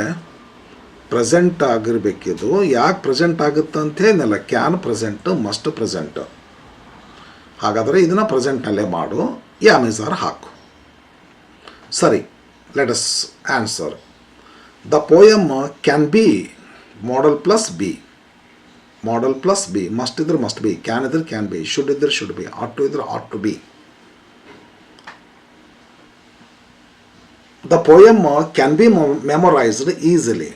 ಪ್ರೆಸೆಂಟ್ ಆಗಿರಬೇಕಿದು. ಯಾಕೆ ಪ್ರೆಸೆಂಟ್ ಆಗುತ್ತೆ ಅಂತೇನಿಲ್ಲ, ಕ್ಯಾನ್ ಪ್ರೆಸೆಂಟ್, ಮಸ್ಟ್ ಪ್ರೆಸೆಂಟ್. ಹಾಗಾದರೆ ಇದನ್ನು ಪ್ರೆಸೆಂಟ್ನಲ್ಲೇ ಮಾಡು, ಯಾಮೇಸರ್ ಹಾಕು. ಸರಿ, let us answer. The poem can be modal plus be. Modal plus be. Must ಇದ್ರೆ ಮಸ್ಟ್ ಬಿ, ಕ್ಯಾನ್ ಇದ್ರೆ ಕ್ಯಾನ್ ಬಿ, ಶುಡ್ ಇದ್ರೆ ಶುಡ್ ಬಿ, ಆಟ್ ಟು ಇದ್ರೆ ought to be. The poem can be memorised easily.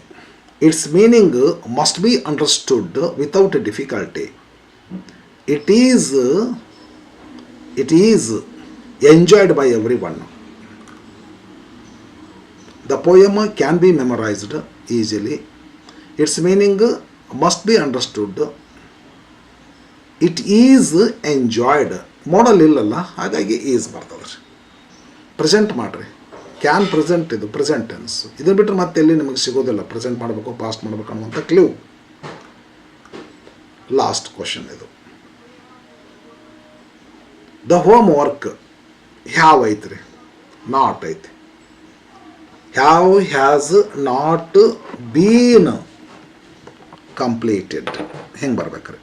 Its meaning must be understood without difficulty. It is enjoyed by every one. The poem can be memorised easily. Its meaning must be understood. It is enjoyed. Modal ಇಲ್ಲಲ್ಲ, ಹಾಗಾಗಿ is ಬರ್ತದೆ ರೀ. Present ಮಾಡಿರಿ, can present, ಇದು present tense. ಇದನ್ನು ಬಿಟ್ಟರೆ ಮತ್ತೆ ಎಲ್ಲಿ ನಿಮಗೆ ಸಿಗೋದಿಲ್ಲ ಪ್ರೆಸೆಂಟ್ ಮಾಡಬೇಕು, ಪಾಸ್ಟ್ ಮಾಡಬೇಕು ಅನ್ನುವಂಥ ಕ್ಲೂ. ಲಾಸ್ಟ್ ಕ್ವಶನ್ ಇದು. ದ ಹೋಮ್ ವರ್ಕ್ ಹ್ಯಾವ್ ಐತ್ರಿ, ನಾಟ್ ಐತಿ. Have has not been completed. ಹೆಂಗೆ ಬರ್ಬೇಕ್ರಿ?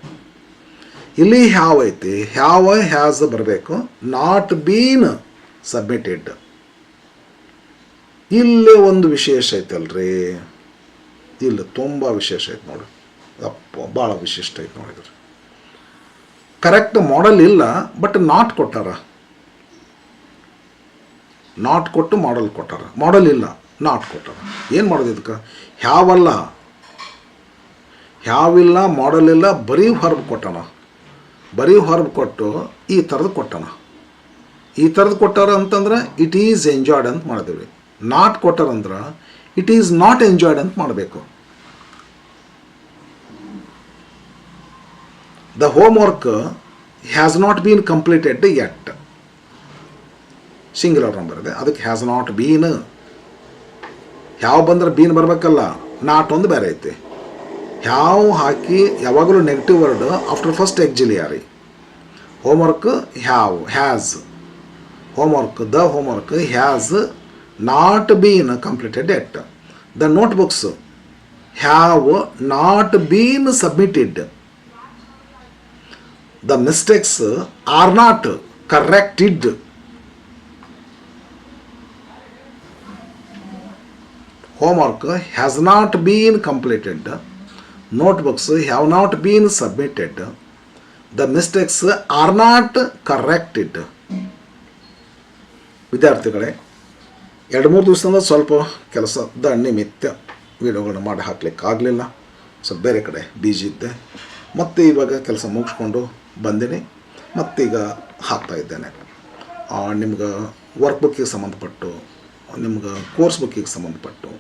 ಇಲ್ಲಿ ಹ್ಯಾವ್ ಐತಿ, ಹ್ಯಾವ್ ಹ್ಯಾಸ್ ಬರಬೇಕು, ನಾಟ್ ಬೀನ್ ಸಬ್ಮಿಟೆಡ್. ಇಲ್ಲೇ ಒಂದು ವಿಶೇಷ ಐತಲ್ರಿ, ಇಲ್ಲ ತುಂಬ ವಿಶೇಷ ಐತೆ ನೋಡಿ, ಅಪ್ಪ ಭಾಳ ವಿಶಿಷ್ಟ ಐತೆ ನೋಡಿದ್ರೆ. ಕರೆಕ್ಟ್ ಮಾಡಲ್ ಇಲ್ಲ, ಬಟ್ ನಾಟ್ ಕೊಟ್ಟಾರ, ನಾಟ್ ಕೊಟ್ಟು ಮಾಡಲ್ ಕೊಟ್ಟಾರ. ಮಾಡಲ್ ಇಲ್ಲ, ನಾಟ್ ಕೊಟ್ಟಾರ. ಏನು ಮಾಡೋದು ಇದಕ್ಕೆ? ಹ್ಯಾವಲ್ಲ, ಹ್ಯಾವಿಲ್ಲ, ಮಾಡಲ್ ಇಲ್ಲ, ಬರೀ ಹೊರಬ್ ಕೊಟ್ಟಾನ. ಬರೀ ಹೊರಬ್ ಕೊಟ್ಟು ಈ ಥರದ್ದು ಕೊಟ್ಟಾನ. ಈ ಥರದ್ದು ಕೊಟ್ಟಾರ ಅಂತಂದ್ರೆ ಇಟ್ ಈಸ್ ಎಂಜಾಯ್ಡ್ ಅಂತ ಮಾಡಿದೇವಿ. ನಾಟ್ ಕೊಟ್ಟಾರಂದ್ರೆ ಇಟ್ ಈಸ್ ನಾಟ್ ಎಂಜಾಯ್ಡ್ ಅಂತ ಮಾಡಬೇಕು. The home work has not been completed yet. Singular number ಇದೆ, ಅದಕ್ಕೆ ಹ್ಯಾಸ್ ನಾಟ್ ಬೀನ್. ಯಾವ ಬಂದ್ರೆ ಬೀನ್ ಬರಬೇಕಲ್ಲ, ನಾಟ್ ಒಂದು ಬೇರೆ ಐತಿ. ಯಾವ ಹಾಕಿ ಯಾವಾಗಲೂ negative word after first auxiliary. Homework have, has. Homework, the homework has not been completed yet. The notebooks have not been submitted. The mistakes are not corrected. Homework has not been completed. Notebooks have not been submitted. The mistakes are not corrected. ವಿದ್ಯಾರ್ಥಿಗಳೇ, 2-3 ದಿವಸದಿಂದ ಸ್ವಲ್ಪ ಕೆಲಸದ ನಿಮಿತ್ತ ವಿಡಿಯೋಗಳನ್ನ ಮಾಡಿ ಹಾಕ್ಲಿಕ್ಕಾಗಲಿಲ್ಲ. ಸ್ವಲ್ಪ ಬೇರೆ ಕಡೆ ಬಿಜಿ ಇದ್ದೆ. ಮತ್ತು ಇವಾಗ ಕೆಲಸ ಮುಗಿಸ್ಕೊಂಡು ಬಂದಿನಿ, ಮತ್ತೀಗ ಹಾಕ್ತಾಯಿದ್ದೇನೆ. ನಿಮ್ಗೆ ವರ್ಕ್ ಬುಕ್ಕಿಗೆ ಸಂಬಂಧಪಟ್ಟು, ನಿಮ್ಗೆ ಕೋರ್ಸ್ ಬುಕ್ಕಿಗೆ ಸಂಬಂಧಪಟ್ಟು,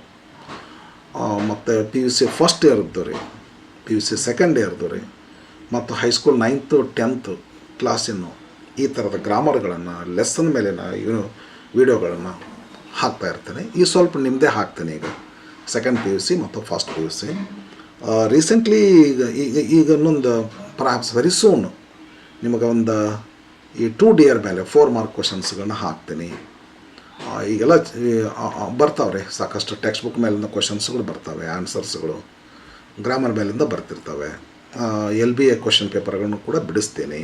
ಮತ್ತು PUC ಫಸ್ಟ್ ಇಯರ್ದು ರೀ, PUC ಸೆಕೆಂಡ್ ಇಯರ್ದು ರೀ, ಮತ್ತು ಹೈಸ್ಕೂಲ್ 9th 10th ಕ್ಲಾಸಿನ ಈ ಥರದ ಗ್ರಾಮರ್ಗಳನ್ನು, ಲೆಸನ್ ಮೇಲಿನ ವಿಡಿಯೋಗಳನ್ನು ಹಾಕ್ತಾಯಿರ್ತೇನೆ. ಈ ಸ್ವಲ್ಪ ನಿಮ್ಮದೇ ಹಾಕ್ತೇನೆ ಈಗ, ಸೆಕೆಂಡ್ PUC ಮತ್ತು ಫಸ್ಟ್ PUC. ರೀಸೆಂಟ್ಲಿ ಈಗ ಇನ್ನೊಂದು ಪರ್ಹ್ಯಾಪ್ಸ್ ವೆರಿ ಸೂನ್ ನಿಮಗೆ ಒಂದು ಈ 2D ಮೇಲೆ 4 ಮಾರ್ಕ್ ಕ್ವಶನ್ಸ್ಗಳನ್ನ ಹಾಕ್ತೀನಿ. ಈಗೆಲ್ಲ ಬರ್ತಾವ್ರೆ, ಸಾಕಷ್ಟು ಟೆಕ್ಸ್ಟ್ ಬುಕ್ ಮೇಲಿಂದ ಕ್ವಶನ್ಸ್ಗಳು ಬರ್ತವೆ, ಆನ್ಸರ್ಸ್ಗಳು ಗ್ರಾಮರ್ ಮೇಲಿಂದ ಬರ್ತಿರ್ತವೆ. LBA ಕ್ವಶನ್ ಪೇಪರ್ಗಳನ್ನು ಕೂಡ ಬಿಡಿಸ್ತೀನಿ.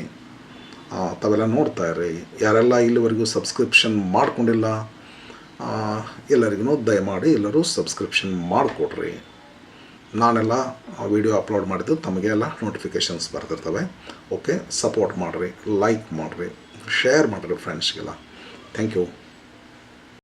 ತಾವೆಲ್ಲ ನೋಡ್ತಾ ಇರ್ರಿ. ಯಾರೆಲ್ಲ ಇಲ್ಲಿವರೆಗೂ ಸಬ್ಸ್ಕ್ರಿಪ್ಷನ್ ಮಾಡ್ಕೊಂಡಿಲ್ಲ ಎಲ್ಲರಿಗೂ ದಯಮಾಡಿ ಎಲ್ಲರೂ ಸಬ್ಸ್ಕ್ರಿಪ್ಷನ್ ಮಾಡಿಕೊಡ್ರಿ. ನಾನೆಲ್ಲ ವಿಡಿಯೋ ಅಪ್ಲೋಡ್ ಮಾಡಿದ್ದು ತಮಗೆಲ್ಲ ನೋಟಿಫಿಕೇಷನ್ಸ್ ಬರ್ತಿರ್ತವೆ. ಓಕೆ, ಸಪೋರ್ಟ್ ಮಾಡಿರಿ, ಲೈಕ್ ಮಾಡಿರಿ, ಶೇರ್ ಮಾಡಿರಿ ಫ್ರೆಂಡ್ಸ್ಗೆಲ್ಲ. Thank you.